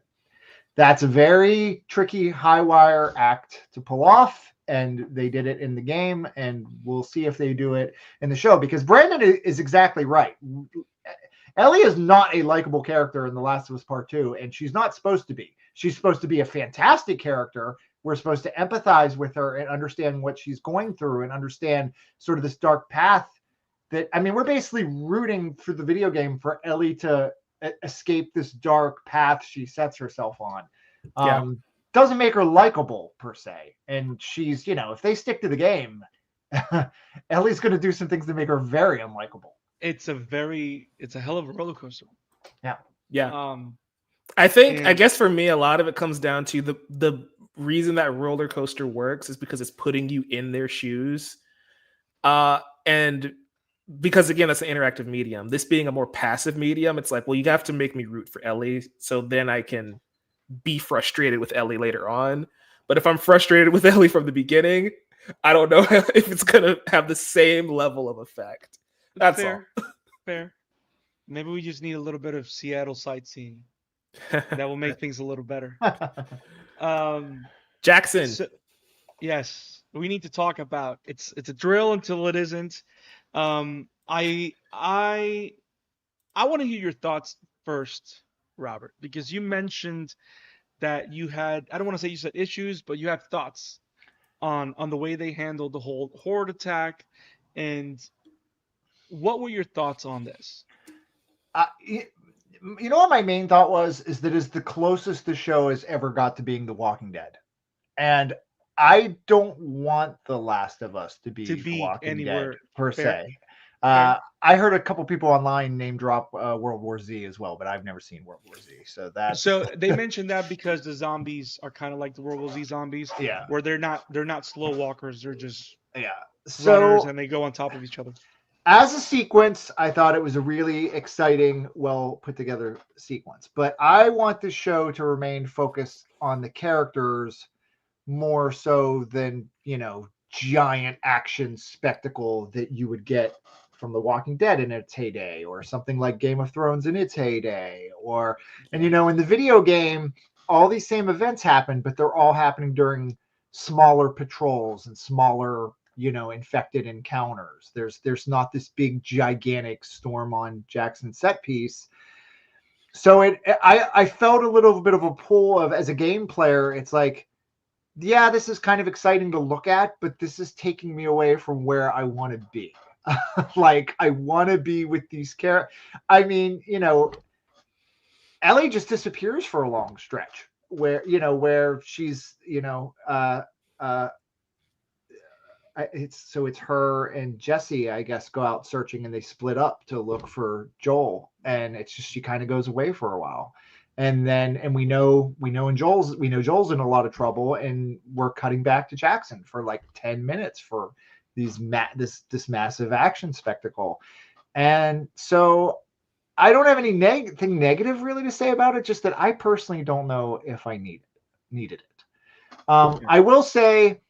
that's a very tricky high wire act to pull off. And they did it in the game, and we'll see if they do it in the show, because Brandon is exactly right. Ellie is not a likable character in The Last of Us Part 2, and she's not supposed to be. She's supposed to be a fantastic character. We're supposed to empathize with her and understand what she's going through and understand sort of this dark path that, I mean, we're basically rooting for the video game for Ellie to escape this dark path she sets herself on. Yeah. Doesn't make her likable per se. And she's, if they stick to the game, Ellie's going to do some things that make her very unlikable. It's a hell of a roller coaster. Yeah. Yeah. Um, I and guess for me, a lot of it comes down to the reason that roller coaster works is because it's putting you in their shoes. And because again, that's an interactive medium. This being a more passive medium, it's like, well, you have to make me root for Ellie, so then I can be frustrated with Ellie later on. But if I'm frustrated with Ellie from the beginning, I don't know if it's gonna have the same level of effect. That's fair, all. fair. Maybe we just need a little bit of Seattle sightseeing. That will make things a little better. Jackson. So, yes, we need to talk about it's a drill until it isn't. I want to hear your thoughts first, Robert, because you mentioned that you had, I don't want to say you said issues, but you have thoughts on the way they handled the whole horde attack. And what were your thoughts on this? You know what my main thought was, is that is the closest the show has ever got to being The Walking Dead. And I don't want The Last of Us to be The Walking anywhere Dead per fair. se. I heard a couple people online name drop World War Z as well, but I've never seen World War Z. So they mentioned that because the zombies are kind of like the World War Z zombies, Yeah. where they're not slow walkers, they're just So runners and they go on top of each other. as a sequence, I thought it was a really exciting, well put together sequence. But I want the show to remain focused on the characters more so than, giant action spectacle that you would get from The Walking Dead in its heyday, or something like Game of Thrones in its heyday, and in the video game, all these same events happen, but they're all happening during smaller patrols and smaller, infected encounters. There's not this big gigantic storm on Jackson set piece. So I felt a little bit of a pull of, as a game player, it's like, yeah, this is kind of exciting to look at, but this is taking me away from where I want to be. Like, I want to be with these characters. I mean, Ellie just disappears for a long stretch where, where she's, uh, it's her and Jesse, I guess, go out searching, and they split up to look for Joel, and it's just she kind of goes away for a while, and then we know Joel's in a lot of trouble, and we're cutting back to Jackson for like 10 minutes for this massive action spectacle, and so I don't have anything negative really to say about it. Just that I personally don't know if I needed it. I will say,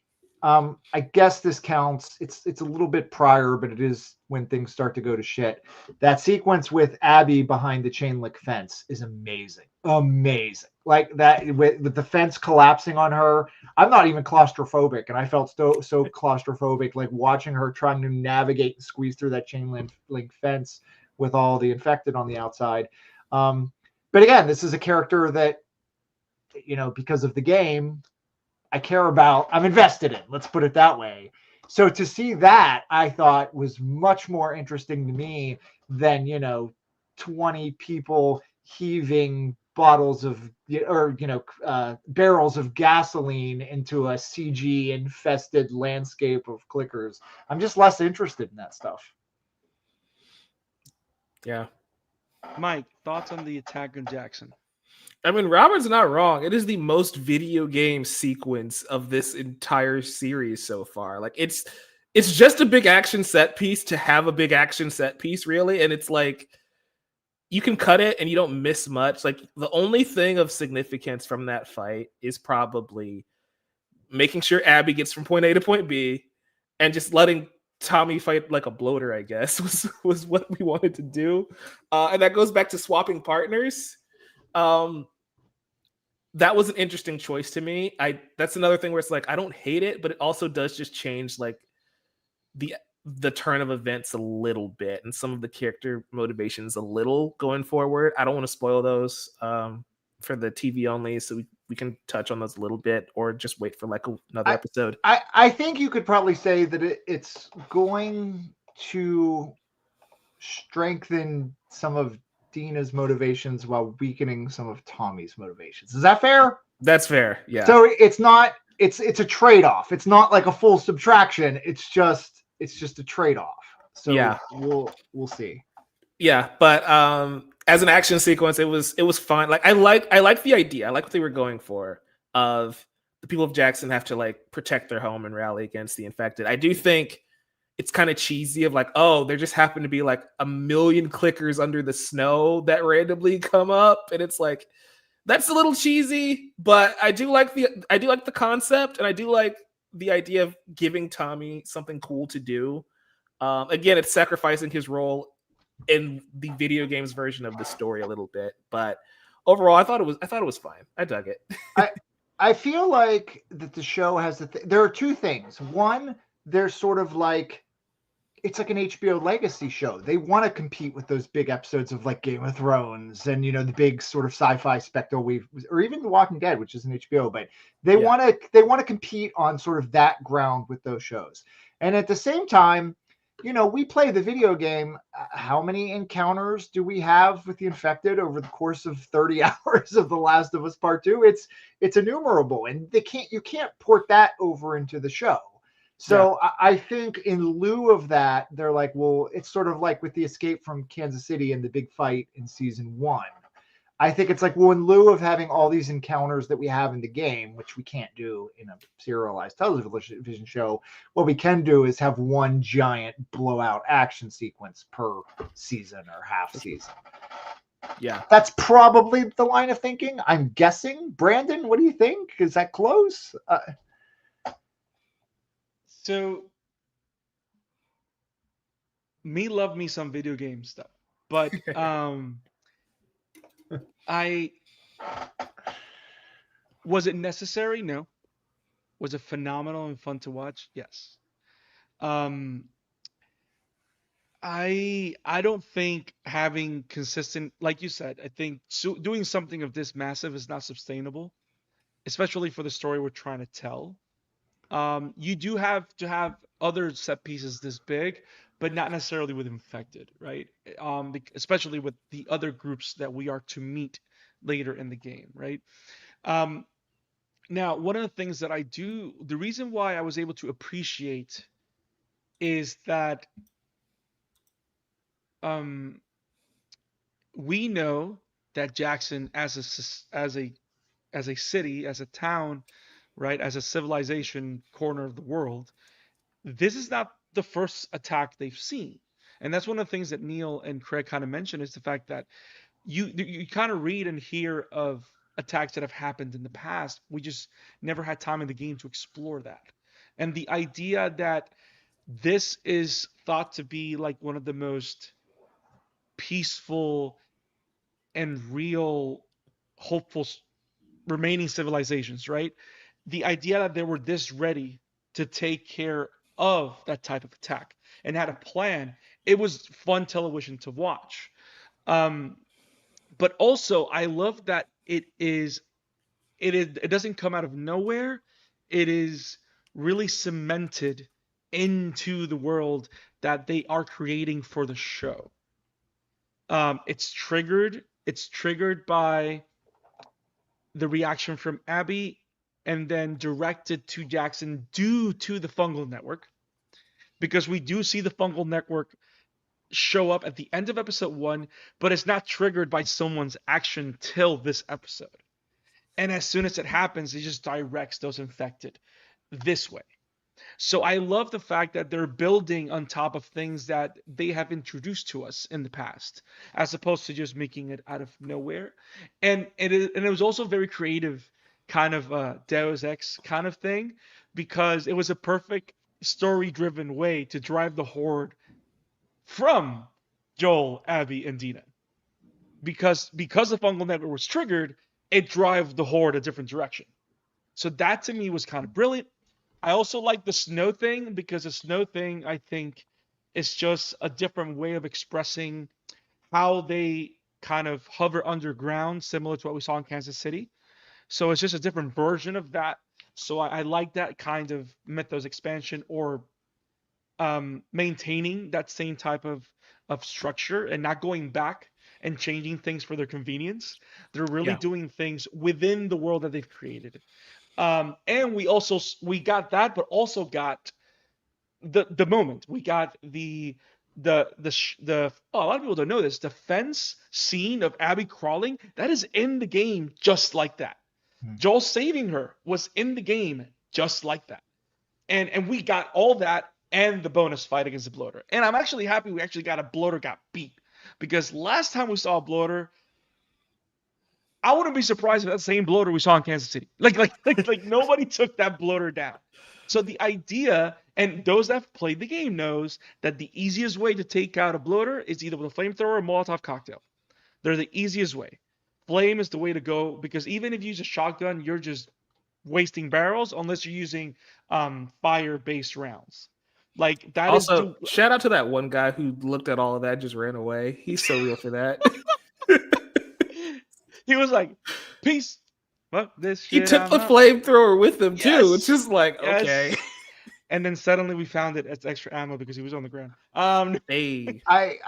I guess this counts. It's a little bit prior, but it is when things start to go to shit. That sequence with Abby behind the chain link fence is amazing. Amazing. Like that with the fence collapsing on her. I'm not even claustrophobic, and I felt so claustrophobic, like watching her trying to navigate and squeeze through that chain link fence with all the infected on the outside. But again, this is a character that, because of the game, I care about, I'm invested in, let's put it that way. So to see that, I thought was much more interesting to me than, 20 people heaving bottles of, or, barrels of gasoline into a CG infested landscape of clickers. I'm just less interested in that stuff. Yeah. Mike, thoughts on the attack on Jackson? I mean, Robert's not wrong. It is the most video game sequence of this entire series so far. Like it's just a big action set piece to have a big action set piece, really. And it's like you can cut it and you don't miss much. Like the only thing of significance from that fight is probably making sure Abby gets from point A to point B and just letting Tommy fight like a bloater, I guess, was what we wanted to do. And that goes back to swapping partners. Um, that was an interesting choice to me. That's another thing where it's like I don't hate it, but it also does just change like the turn of events a little bit and some of the character motivations a little going forward. I don't want to spoil those for the TV only, so we can touch on those a little bit or just wait for like another episode. I think you could probably say that it's going to strengthen some of Dina's motivations while weakening some of Tommy's motivations. Is that fair? That's fair. Yeah. So it's not it's a trade-off. It's not like a full subtraction. It's just a trade-off. So yeah, we'll see. Yeah, but as an action sequence, it was fun. Like I like the idea. I like what they were going for of the people of Jackson have to like protect their home and rally against the infected. I do think it's kind of cheesy of like, oh, there just happen to be like a million clickers under the snow that randomly come up, and it's like that's a little cheesy, but I do like the concept, and I do like the idea of giving Tommy something cool to do. Again, it's sacrificing his role in the video games version of the story a little bit, but overall, I thought it was fine. I dug it. I feel like that the show has there are two things. One, there's sort of like it's like an HBO legacy show. They want to compete with those big episodes of like Game of Thrones and the big sort of sci-fi spectacle or even The Walking Dead, which is an HBO, but they want to compete on sort of that ground with those shows. And at the same time, we play the video game. How many encounters do we have with the infected over the course of 30 hours of The Last of Us Part 2? It's innumerable, and you can't port that over into the show. So yeah. I think in lieu of that, they're like, well, it's sort of like with the escape from Kansas City and the big fight in season 1. I think it's like, well, in lieu of having all these encounters that we have in the game, which we can't do in a serialized television show, what we can do is have one giant blowout action sequence per season or half season. Yeah. That's probably the line of thinking, I'm guessing. Brandon, what do you think? Is that close? So, me love me some video game stuff, but was it necessary? No. Was it phenomenal and fun to watch? Yes. I don't think having consistent, like you said, I think doing something of this massive is not sustainable, especially for the story we're trying to tell. You do have to have other set pieces this big, but not necessarily with infected, right? Especially with the other groups that we are to meet later in the game, right? Um, Now, one of the things that the reason why I was able to appreciate is that um, we know that Jackson, as a city, as a town, right, as a civilization corner of the world, this is not the first attack they've seen. And that's one of the things that Neil and Craig kind of mentioned is the fact that you kind of read and hear of attacks that have happened in the past. We just never had time in the game to explore that. And the idea that this is thought to be like one of the most peaceful and real hopeful remaining civilizations, right? The idea that they were this ready to take care of that type of attack and had a plan, it was fun television to watch. Um, but also, I love that it doesn't come out of nowhere. It is really cemented into the world that they are creating for the show. It's triggered by the reaction from Abby and then directed to Jackson due to the fungal network, because we do see the fungal network show up at the end of episode 1, but it's not triggered by someone's action till this episode. And as soon as it happens, it just directs those infected this way. So I love the fact that they're building on top of things that they have introduced to us in the past, as opposed to just making it out of nowhere. And it was also very creative, kind of Deus Ex kind of thing, because it was a perfect story-driven way to drive the horde from Joel, Abby, and Dina. Because the fungal network was triggered, it drive the horde a different direction. So that to me was kind of brilliant. I also like the snow thing, because the snow thing, I think, is just a different way of expressing how they kind of hover underground, similar to what we saw in Kansas City. So it's just a different version of that. So I like that kind of mythos expansion, or maintaining that same type of structure and not going back and changing things for their convenience. They're really Yeah. doing things within the world that they've created. And we got that, but also got the moment. We got a lot of people don't know this. The fence scene of Abby crawling, that is in the game just like that. Joel saving her was in the game just like that. And we got all that and the bonus fight against the bloater. And I'm actually happy we actually got a bloater got beat, because last time we saw a bloater, I wouldn't be surprised if that same bloater we saw in Kansas City. Like nobody took that bloater down. So the idea, and those that have played the game knows that the easiest way to take out a bloater is either with a flamethrower or Molotov cocktail. They're the easiest way. Flame is the way to go, because even if you use a shotgun, you're just wasting barrels unless you're using fire-based rounds. Like that Also, shout out to that one guy who looked at all of that and just ran away. He's so real for that. He was like, peace. Fuck this shit. He took the flamethrower with him too. Yes. It's just like, Yes. okay. And then suddenly we found it as extra ammo because he was on the ground. Hey. I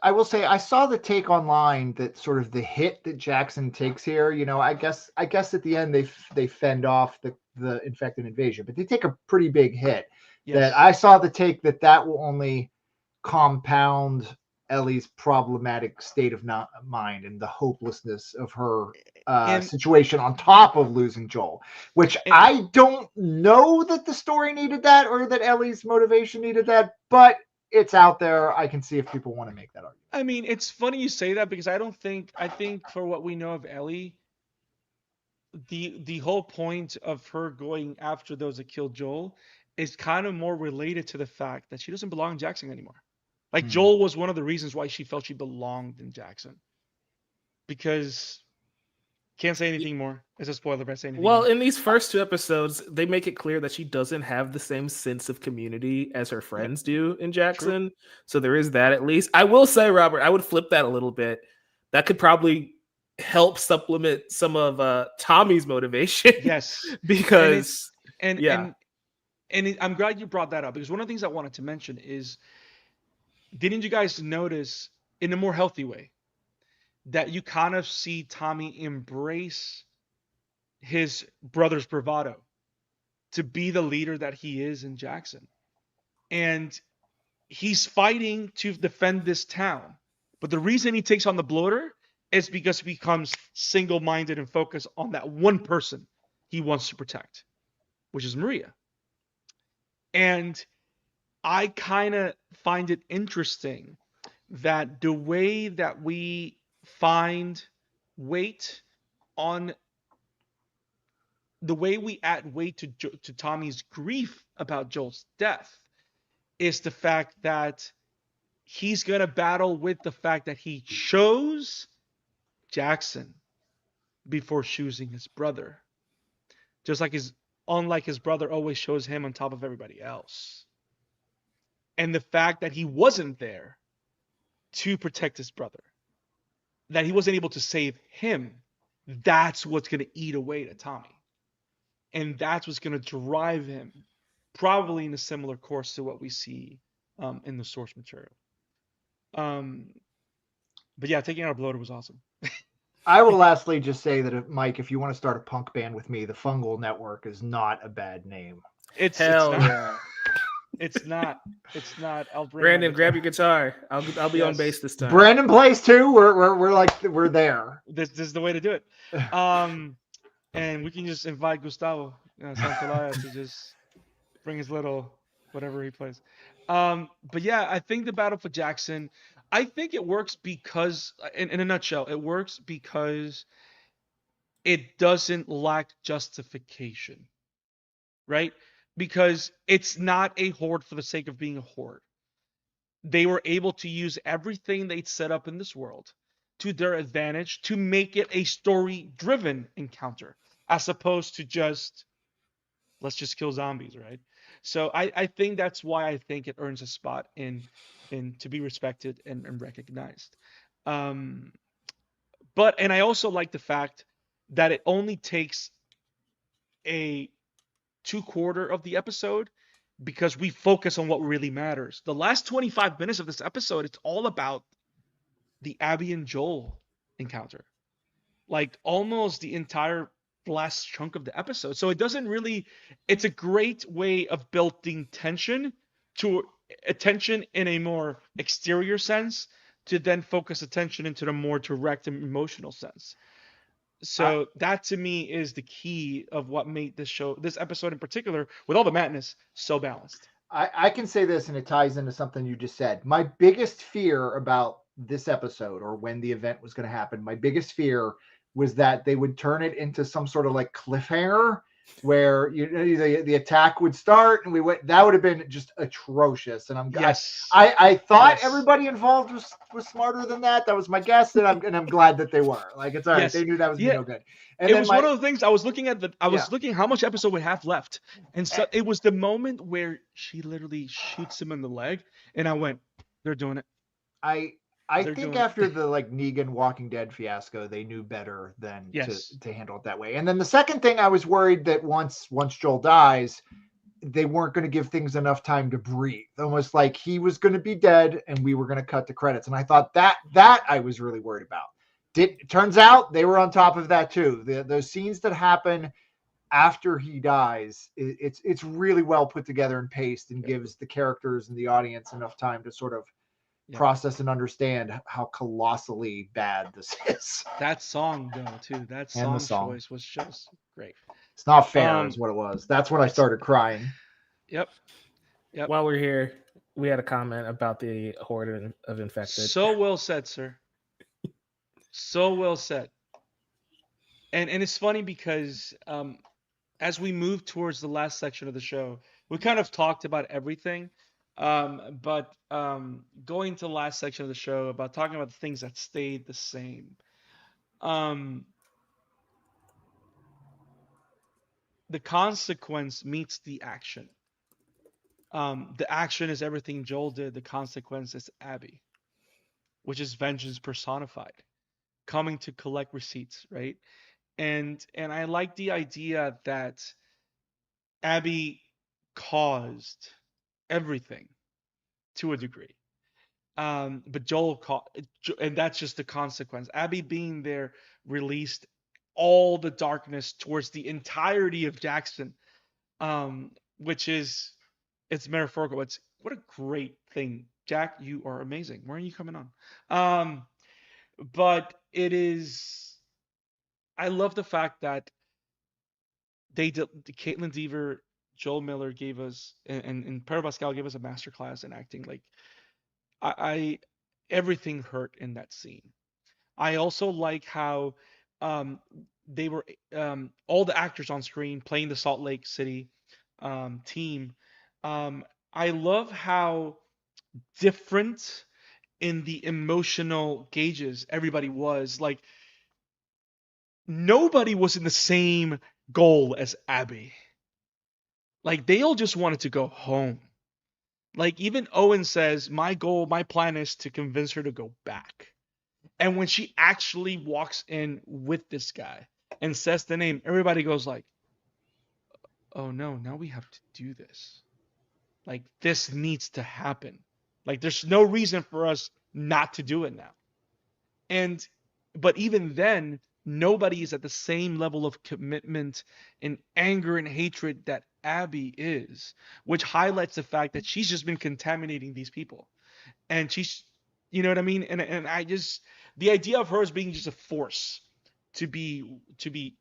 will say I saw the take online that sort of the hit that Jackson takes here. You know, I guess at the end they fend off the infected invasion, but they take a pretty big hit. Yes. That I saw the take that will only compound Ellie's problematic state of mind and the hopelessness of her situation on top of losing Joel, which I don't know that the story needed that or that Ellie's motivation needed that, but it's out there. I can see if people want to make that argument. I mean, it's funny you say that, because I think for what we know of Ellie, the whole point of her going after those that killed Joel is kind of more related to the fact that she doesn't belong in Jackson anymore. Like Joel was one of the reasons why she felt she belonged in Jackson. Because can't say anything more. It's a spoiler if I say anything more. In these first 2 episodes, they make it clear that she doesn't have the same sense of community as her friends do in Jackson. True. So there is that at least. I will say, Robert, I would flip that a little bit. That could probably help supplement some of Tommy's motivation. Yes, and it's Because and yeah, I'm glad you brought that up, because one of the things I wanted to mention is, didn't you guys notice in a more healthy way that you kind of see Tommy embrace his brother's bravado to be the leader that he is in Jackson? And he's fighting to defend this town. But the reason he takes on the bloater is because he becomes single-minded and focused on that one person he wants to protect, which is Maria. And I kind of find it interesting that the way that we find weight on the way we add weight to Tommy's grief about Joel's death is the fact that he's going to battle with the fact that he chose Jackson before choosing his brother. Just like unlike his brother always chose him on top of everybody else. And the fact that he wasn't there to protect his brother, that he wasn't able to save him, that's what's going to eat away at Tommy. And that's what's going to drive him probably in a similar course to what we see in the source material. But yeah, taking out a bloater was awesome. I will lastly just say that, Mike, if you want to start a punk band with me, the Fungal Network is not a bad name. It's hell not. yeah. It's not. It's not. I'll bring Brandon, grab your guitar. I'll be on Yes. bass this time. Brandon plays too. We're there. This is the way to do it. And we can just invite Gustavo Santolaya to just bring his little whatever he plays. But yeah, I think the battle for Jackson, I think it works because, in a nutshell, it works because it doesn't lack justification, right? Because it's not a horde for the sake of being a horde. They were able to use everything they'd set up in this world to their advantage to make it a story-driven encounter, as opposed to just, let's just kill zombies, right? So I think that's why I think it earns a spot in to be respected and recognized. And I also like the fact that it only takes a 2/4 of the episode because we focus on what really matters. The last 25 minutes of this episode, it's all about the Abby and Joel encounter. Like almost the entire last chunk of the episode. So it doesn't really, it's a great way of building tension to attention in a more exterior sense to then focus attention into the more direct and emotional sense. So that to me is the key of what made this show, this episode in particular, with all the madness, so balanced. I can say this, and it ties into something you just said. My biggest fear about this episode, or when the event was going to happen, my biggest fear was that they would turn it into some sort of like cliffhanger where the attack would start and that would have been just atrocious. And I thought everybody involved was smarter than that. That was my guess, and I'm glad that they were. Like, it's all right. They knew that was no good. And it was one of the things I was looking at. Looking how much episode we have left, and so it was the moment where she literally shoots him in the leg, and I went, "They're doing it." I think after the like Negan Walking Dead fiasco, they knew better than to handle it that way. And then the second thing, I was worried that once Joel dies, they weren't going to give things enough time to breathe. Almost like he was going to be dead and we were going to cut the credits. And I thought that I was really worried about. Turns out they were on top of that too. Those scenes that happen after he dies, it's really well put together and paced, and gives the characters and the audience enough time to sort of process and understand how colossally bad this is. That song though too, that song choice was just great. It's not fair is what it was. That's when I started crying. Yep. While we're here, we had a comment about the horde of infected. So well said, sir. So well said. And it's funny because as we move towards the last section of the show, we kind of talked about everything. But going to the last section of the show about talking about the things that stayed the same. The consequence meets the action. The action is everything Joel did. The consequence is Abby, which is vengeance personified. coming to collect receipts, right? And I like the idea that Abby caused everything to a degree. But and that's just the consequence. Abby being there released all the darkness towards the entirety of Jackson, which is it's metaphorical. It's what a great thing, Jack. You are amazing. Why aren't you coming on? But it is. I love the fact that Kaitlyn Dever, Joel Miller gave us, and Pedro Pascal gave us a masterclass in acting. Like I everything hurt in that scene. I also like how um, they were all the actors on screen playing the Salt Lake City team. I love how different in the emotional gauges everybody was. Like nobody was in the same goal as Abby. Like they all just wanted to go home. Like even Owen says, my goal, my plan is to convince her to go back. And when she actually walks in with this guy and says the name, everybody goes like, "Oh no, now we have to do this. Like this needs to happen. Like there's no reason for us not to do it now." And but even then, nobody is at the same level of commitment and anger and hatred that Abby is, which highlights the fact that she's just been contaminating these people. And she's you know what I mean? And I just the idea of her as being just a force to be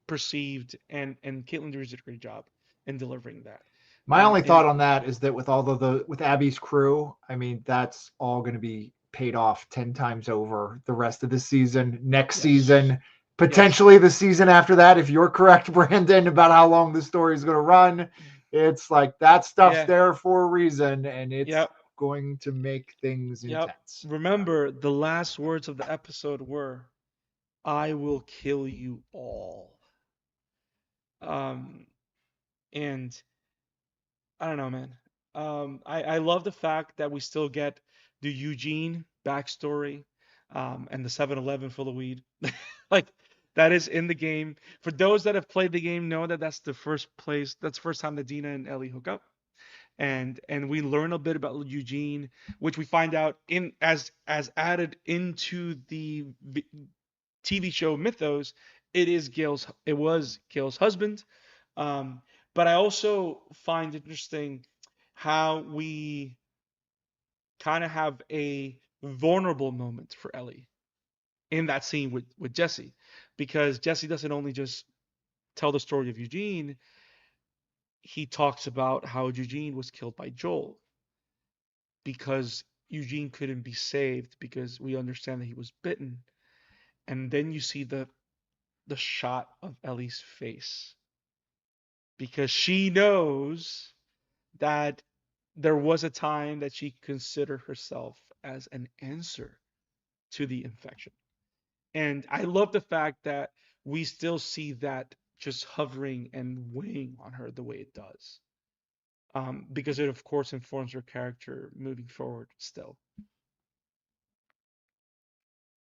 perceived and Caitlin Dever did a great job in delivering that. My only And thought on that is that with all of the with Abby's crew, I mean, that's all going to be paid off 10 times over the rest of the season, next yes, season, yes, potentially the season after that. If you're correct, Brandon, about how long the story is going to run, it's like that stuff's yeah, there for a reason and it's yep, going to make things yep. intense. Remember, the last words of the episode were, "I will kill you all." Um, and I don't know, man. I love the fact that we still get the Eugene backstory, and the 7-Eleven full of weed. Like that is in the game. For those that have played the game, know that that's the first place. That's the first time that Dina and Ellie hook up, and we learn a bit about Eugene, which we find out in as added into the TV show mythos. It was Gail's husband. Um, but I also find interesting how we kind of have a vulnerable moment for Ellie in that scene with Jesse, because Jesse doesn't only just tell the story of Eugene, he talks about how Eugene was killed by Joel because Eugene couldn't be saved because we understand that he was bitten. And then you see the shot of Ellie's face because she knows that there was a time that she considered herself as an answer to the infection. And I love the fact that we still see that just hovering and weighing on her the way it does. Because it, of course, informs her character moving forward still.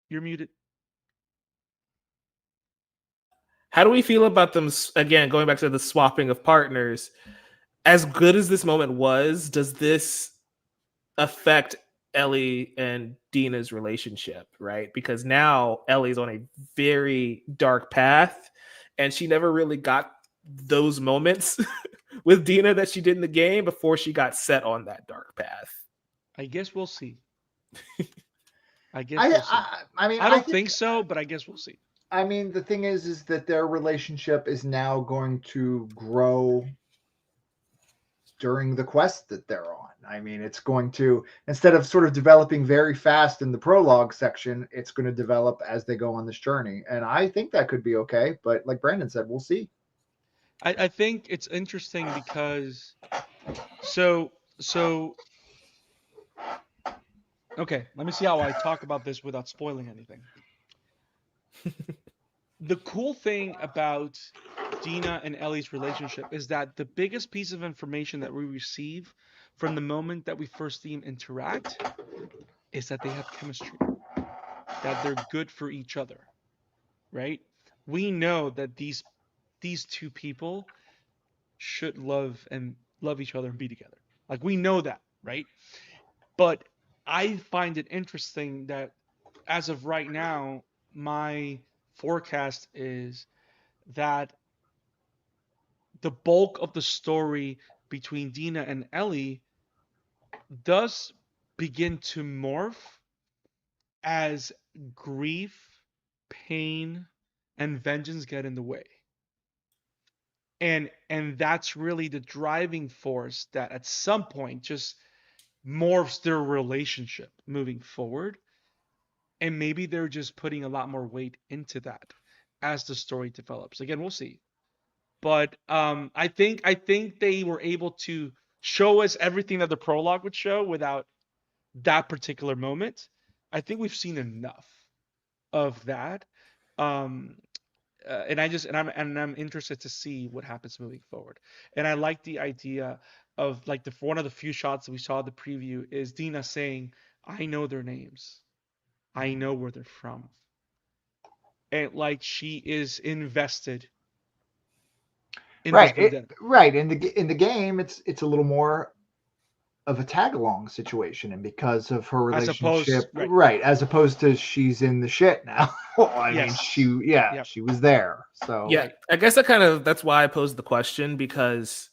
You're muted. How do we feel about them again? Going back to the swapping of partners, as good as this moment was, does this affect Ellie and Dina's relationship, right? Because now Ellie's on a very dark path and she never really got those moments with Dina that she did in the game before she got set on that dark path. I guess we'll see. I guess I, we'll see. I mean, I I don't think think so, but I guess we'll see. I mean, the thing is that their relationship is now going to grow during the quest that they're on. I mean, it's going to, instead of sort of developing very fast in the prologue section, it's going to develop as they go on this journey. And I think that could be okay. But like Brandon said, we'll see. I think it's interesting because so okay, let me see how I talk about this without spoiling anything. The cool thing about Dina and Ellie's relationship is that the biggest piece of information that we receive from the moment that we first see them interact is that they have chemistry. that they're good for each other, right? We know that these two people should love each other and be together. Like we know that, right? But I find it interesting that as of right now, my forecast is that the bulk of the story between Dina and Ellie does begin to morph as grief, pain, and vengeance get in the way. And that's really the driving force that at some point just morphs their relationship moving forward. And maybe they're just putting a lot more weight into that as the story develops. Again, we'll see. But I think they were able to show us everything that the prologue would show without that particular moment. I think we've seen enough of that. Um, and I'm interested to see what happens moving forward. And I like the idea of like the one of the few shots that we saw in the preview is Dina saying, "I know their names. I know where they're from." And like she is invested in this Right. vendetta Right. In the game, it's a little more of a tag along situation, and because of her as opposed, relationship, right? right, as opposed to she's in the shit now. Well, I mean, Yes. Yep. she was there. So Yeah, Right. I guess that's why I posed the question, because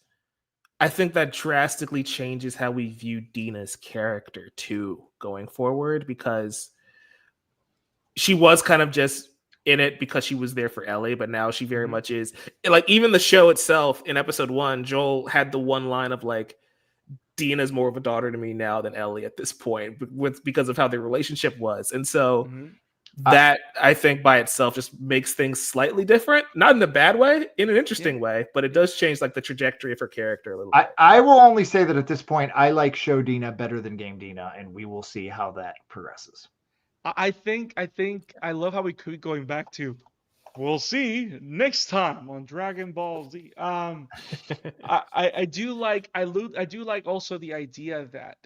I think that drastically changes how we view Dina's character too going forward, because she was kind of just in it because she was there for Ellie, but now she very Hmm. much is. Like even the show itself in episode 1, Joel had the one line of like, Dina's more of a daughter to me now than Ellie at this point, because of how their relationship was. And so Hmm. I, that, I think, by itself just makes things slightly different, not in a bad way, in an Yeah. interesting way, but it Yeah. does change like the trajectory of her character a little I bit. I will only say that at this point, I like show Dina better than game Dina, and we will see how that progresses. I think I love how we keep going back to we'll see next time on Dragon Ball Z. I do like I do like also the idea that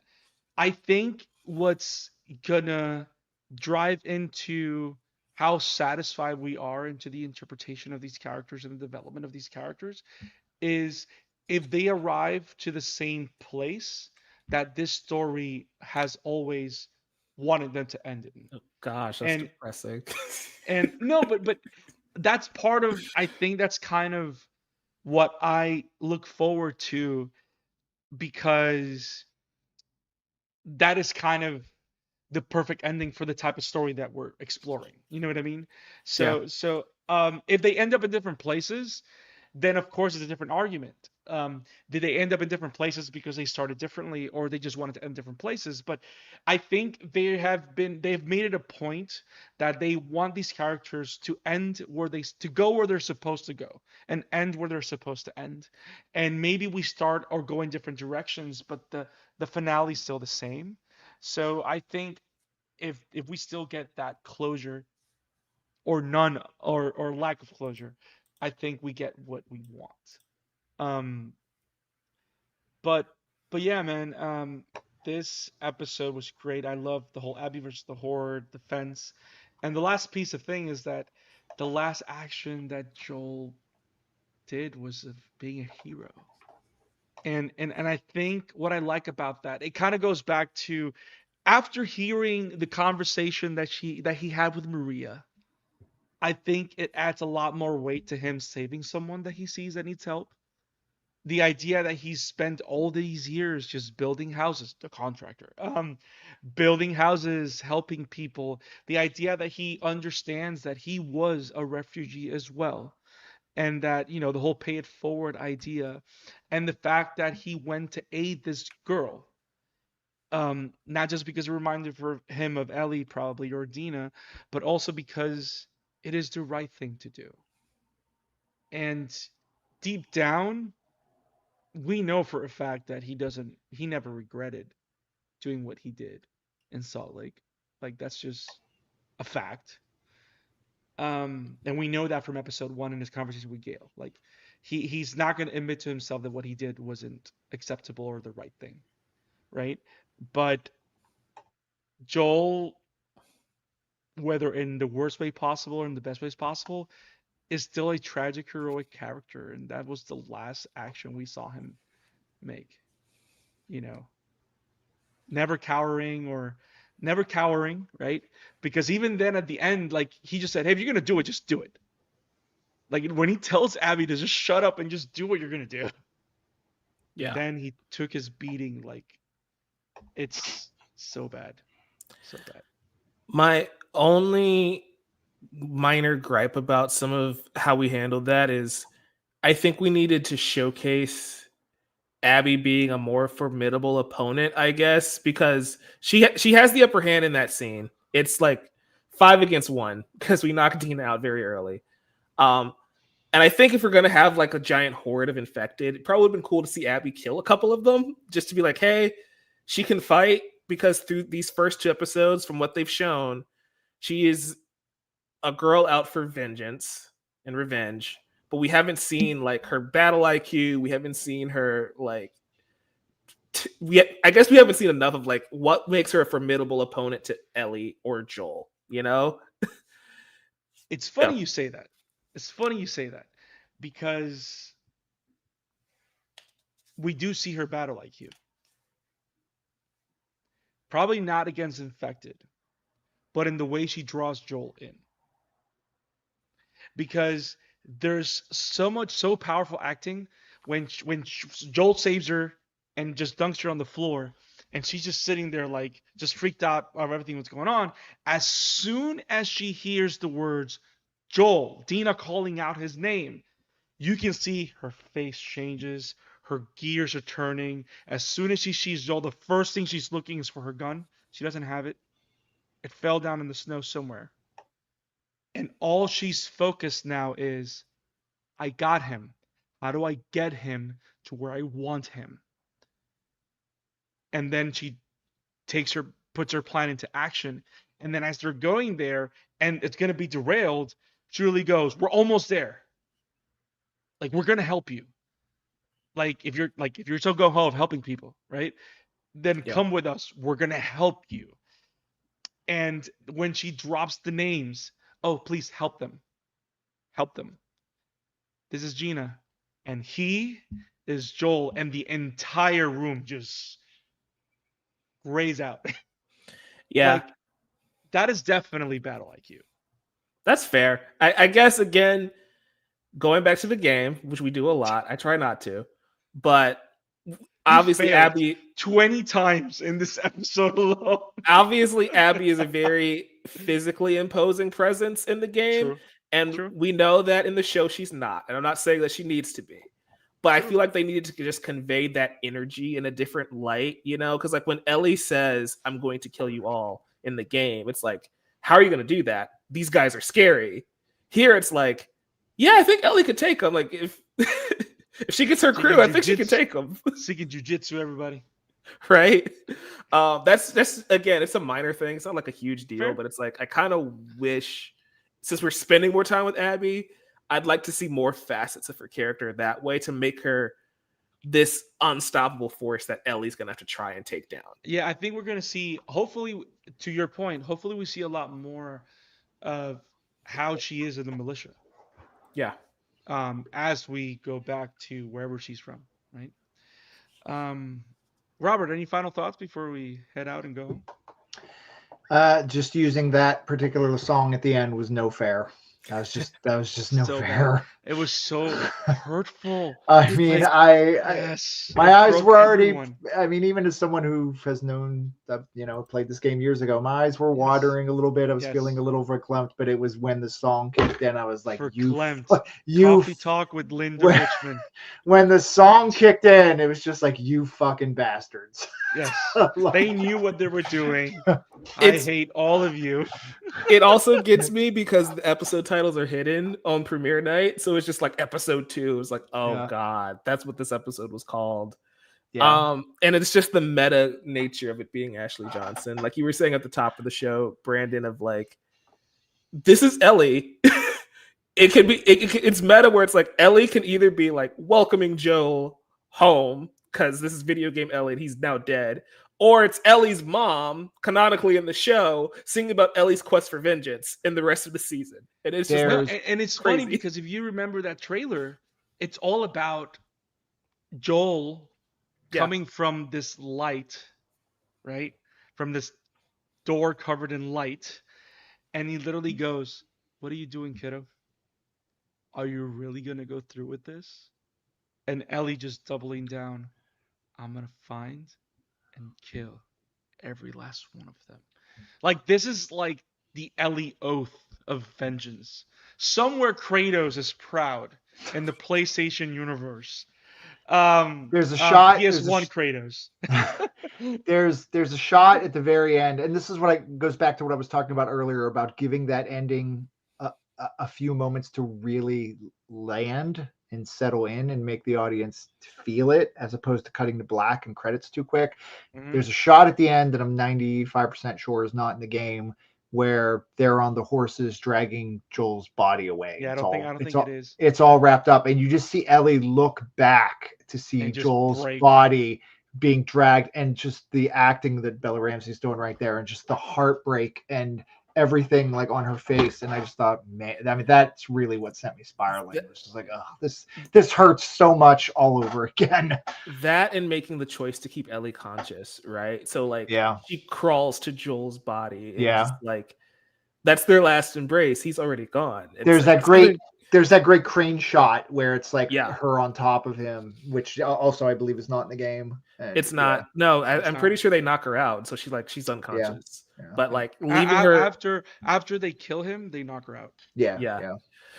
I think what's gonna drive into how satisfied we are into the interpretation of these characters and the development of these characters is if they arrive to the same place that this story has always wanted them to end in. Oh, gosh, that's And depressing. and no, but that's part of I think that's kind of what I look forward to because that is kind of the perfect ending for the type of story that we're exploring. You know what I mean? Yeah. So if they end up in different places, then of course it's a different argument. Did they end up in different places because they started differently, or they just wanted to end different places? But I think they've made it a point that they want these characters to end to go where they're supposed to go and end where they're supposed to end. And maybe we start or go in different directions, but the finale is still the same. So I think if we still get that closure or none or lack of closure, I think we get what we want. Um, but but yeah, man. This episode was great. I love the whole Abby versus the Horde, the fence, and the last piece of thing is that the last action that Joel did was of being a hero. And I think what I like about that, it kind of goes back to after hearing the conversation that he had with Maria, I think it adds a lot more weight to him saving someone that he sees that needs help. The idea that he's spent all these years just building houses, the contractor, building houses, helping people. The idea that he understands that he was a refugee as well, and that the whole pay it forward idea, and the fact that he went to aid this girl, not just because it reminded for him of Ellie probably or Dina, but also because it is the right thing to do. And deep down, we know for a fact that he never regretted doing what he did in Salt Lake. Like that's just a fact. And we know that from episode 1 in his conversation with Gail. Like he's not going to admit to himself that what he did wasn't acceptable or the right thing, right? But Joel whether in the worst way possible or in the best ways possible, is still a tragic heroic character, and that was the last action we saw him make. You know, never cowering or never cowering, right? Because even then at the end, like he just said, "Hey, if you're gonna do it, just do it." Like when he tells Abby to just shut up and just do what you're gonna do, and Yeah. then he took his beating. Like it's so bad, so bad. My only minor gripe about some of how we handled that is I think we needed to showcase Abby being a more formidable opponent, I guess, because she has the upper hand in that scene. It's like 5 against 1 because we knocked Dina out very early. Um, and I think if we're gonna have like a giant horde of infected, it probably would have been cool to see Abby kill a couple of them, just to be like, hey, she can fight. Because through these first 2 episodes, from what they've shown, she is a girl out for vengeance and revenge. But we haven't seen like her battle IQ. We haven't seen her like I guess we haven't seen enough of like what makes her a formidable opponent to Ellie or Joel, you know? It's funny Yeah. you say that. It's funny you say that because we do see her battle IQ. Probably not against infected, but in the way she draws Joel in. Because there's so powerful acting when Joel saves her and just dunks her on the floor, and she's just sitting there like just freaked out of everything that's going on. As soon as she hears the words Joel, Dina calling out his name, you can see her face changes, her gears are turning. As soon as she sees Joel, the first thing she's looking is for her gun. She doesn't have it. It fell down in the snow somewhere. And all she's focused now is, I got him. How do I get him to where I want him? And then she puts her plan into action. And then as they're going there and it's going to be derailed, Julie goes, we're almost there. Like, we're going to help you. Like, if you're so go-ho of helping people, right? Then Yeah. come with us. We're going to help you. And when she drops the names, oh, please help them. Help them. This is Gina. And he is Joel. And the entire room just grays out. Yeah. Like, that is definitely battle IQ. That's fair. I guess, again, going back to the game, which we do a lot, I try not to, but obviously failed Abby 20 times in this episode alone. Obviously Abby is a very physically imposing presence in the game. True. And True. we know that in the show she's not. And I'm not saying that she needs to be. But True. I feel like they needed to just convey that energy in a different light, you know? Because like when Ellie says, I'm going to kill you all in the game, it's like, how are you going to do that? These guys are scary. Here it's like, yeah, I think Ellie could take them. Like if if she gets her crew, I think she can take them. Seeking jujitsu, everybody. Right? That's again, it's a minor thing. It's not like a huge deal, Fair. but it's like I kind of wish, since we're spending more time with Abby, I'd like to see more facets of her character that way to make her this unstoppable force that Ellie's gonna have to try and take down. Yeah, I think we're gonna see. Hopefully, to your point, hopefully we see a lot more of how she is in the militia. Yeah. As we go back to wherever she's from, right? Robert, any final thoughts before we head out and go home? Just using that particular song at the end was no fair. That was just no So fair. bad. It was so hurtful. I mean, Yes, my it eyes broke were already. everyone. I mean, even as someone who has known that, played this game years ago, my eyes were watering a little bit. I was Yes. feeling a little verklempt, but it was when the song kicked in, I was like, Verklempt. you Coffee talk with Linda when- Richmond. when the song kicked in, it was just like, you fucking bastards. Yes, Like- they knew what they were doing. I hate all of you. It also gets me because the episode titles are hidden on premiere night, so it's just like episode 2. It's like, oh Yeah. god, that's what this episode was called. Yeah. And it's just the meta nature of it being Ashley Johnson, like you were saying at the top of the show, Brandon, of like, this is Ellie. It could be it's meta where it's like Ellie can either be like welcoming Joel home because this is video game Ellie and he's now dead, or it's Ellie's mom, canonically in the show, singing about Ellie's quest for vengeance in the rest of the season. And it's just No, like, There's and it's funny crazy. because if you remember that trailer, it's all about Joel Yeah. coming from this light, right? From this door covered in light, and he literally goes, "What are you doing, kiddo? Are you really gonna go through with this?" And Ellie just doubling down. I'm gonna find and kill every last one of them. Like this is like the Ellie oath of vengeance. Somewhere Kratos is proud in the PlayStation universe. there's a shot. PS1 Kratos. There's a shot at the very end, and this is what goes back to what I was talking about earlier about giving that ending a few moments to really land and settle in and make the audience feel it, as opposed to cutting to black and credits too quick. Mhm. There's a shot at the end that I'm 95% sure is not in the game, where they're on the horses dragging Joel's body away. Yeah, I It's don't think all I don't it's think it all is. it's all wrapped up, and you just see Ellie look back to see And just Joel's break. body being dragged, and just the acting that Bella Ramsey's doing right there, and just the heartbreak and everything like on her face. And I just thought, man, I mean, that's really what sent me spiraling. It was just like, oh, this hurts so much all over again. That and making the choice to keep Ellie conscious, right? So like Yeah. she crawls to Joel's body and Yeah. just like that's their last embrace. He's already gone. It's There's like, that great crane shot where it's like Yeah. her on top of him, which also I believe is not in the game. And it's not. No, It's I'm not. pretty sure they knock her out, so she's unconscious. Yeah. But Okay. like leaving her, After they kill him, they knock her out. Yeah.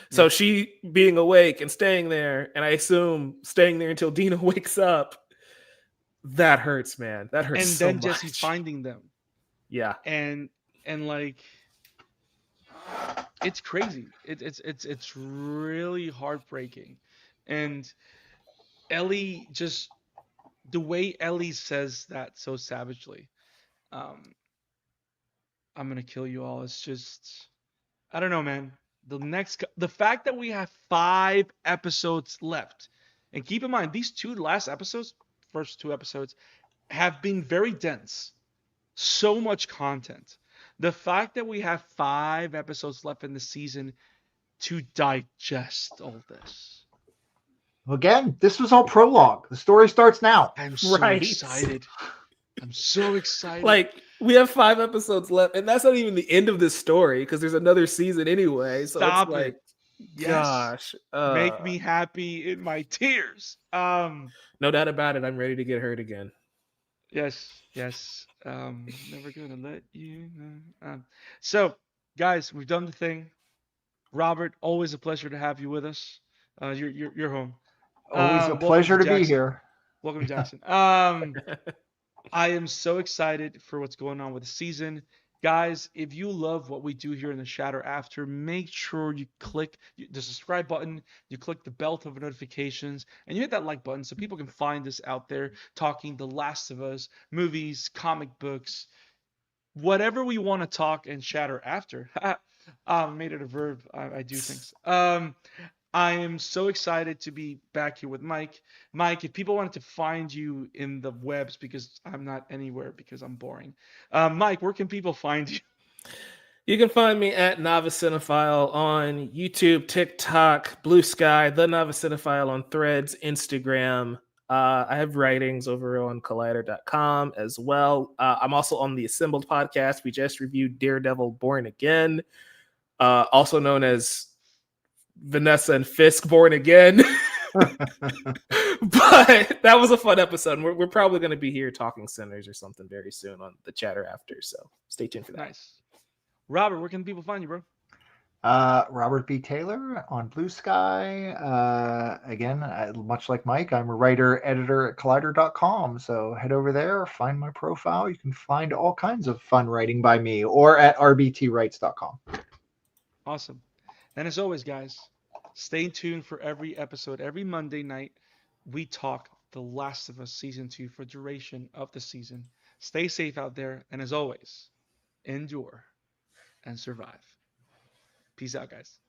So she being awake and staying there, and I assume staying there until Dina wakes up. That hurts, man. That hurts And so then much. Jesse finding them. Yeah. And like it's crazy. It's really heartbreaking. And Ellie just the way Ellie says that so savagely. Um, I'm gonna kill you all. It's just I don't know, man. The fact that we have 5 episodes left, and keep in mind these first 2 episodes, have been very dense. So much content. The fact that we have 5 episodes left in the season to digest all this. Again, this was all prologue. The story starts now. I'm so Right. excited. I'm so excited. Like we have 5 episodes left, and that's not even the end of this story because there's another season anyway. So Stop it's like, it. Yes. gosh, Make me happy in my tears. No doubt about it. I'm ready to get hurt again. Yes. Never gonna let you know. So, guys, we've done the thing. Robert, always a pleasure to have you with us. You're home. Always a Welcome pleasure to be Jackson. here. Welcome, Jackson. I am so excited for what's going on with the season. Guys, if you love what we do here in the Shatter After, make sure you click the subscribe button, you click the bell of notifications, and you hit that like button so people can find us out there talking The Last of Us, movies, comic books, whatever we want to talk and Shatter After. Made it a verb. I do things. I am so excited to be back here with Mike. Mike, if people wanted to find you in the webs, because I'm not anywhere because I'm boring. Mike, where can people find you? You can find me at Novice Cinephile on YouTube, TikTok, Blue Sky, The Novice Cinephile on Threads, Instagram. I have writings over on collider.com as well. I'm also on the Assembled podcast. We just reviewed Daredevil Born Again, also known as Vanessa and Fisk Born Again. But that was a fun episode. We're probably going to be here talking Sinners or something very soon on the Chatter After. So stay tuned for that. Nice. Robert, where can people find you, bro? Robert B. Taylor on Blue Sky. Again, much like Mike, I'm a writer, editor at collider.com. So head over there, find my profile. You can find all kinds of fun writing by me, or at rbtwrites.com. Awesome. And as always, guys, stay tuned for every episode. Every Monday night, we talk The Last of Us Season 2 for duration of the season. Stay safe out there. And as always, endure and survive. Peace out, guys.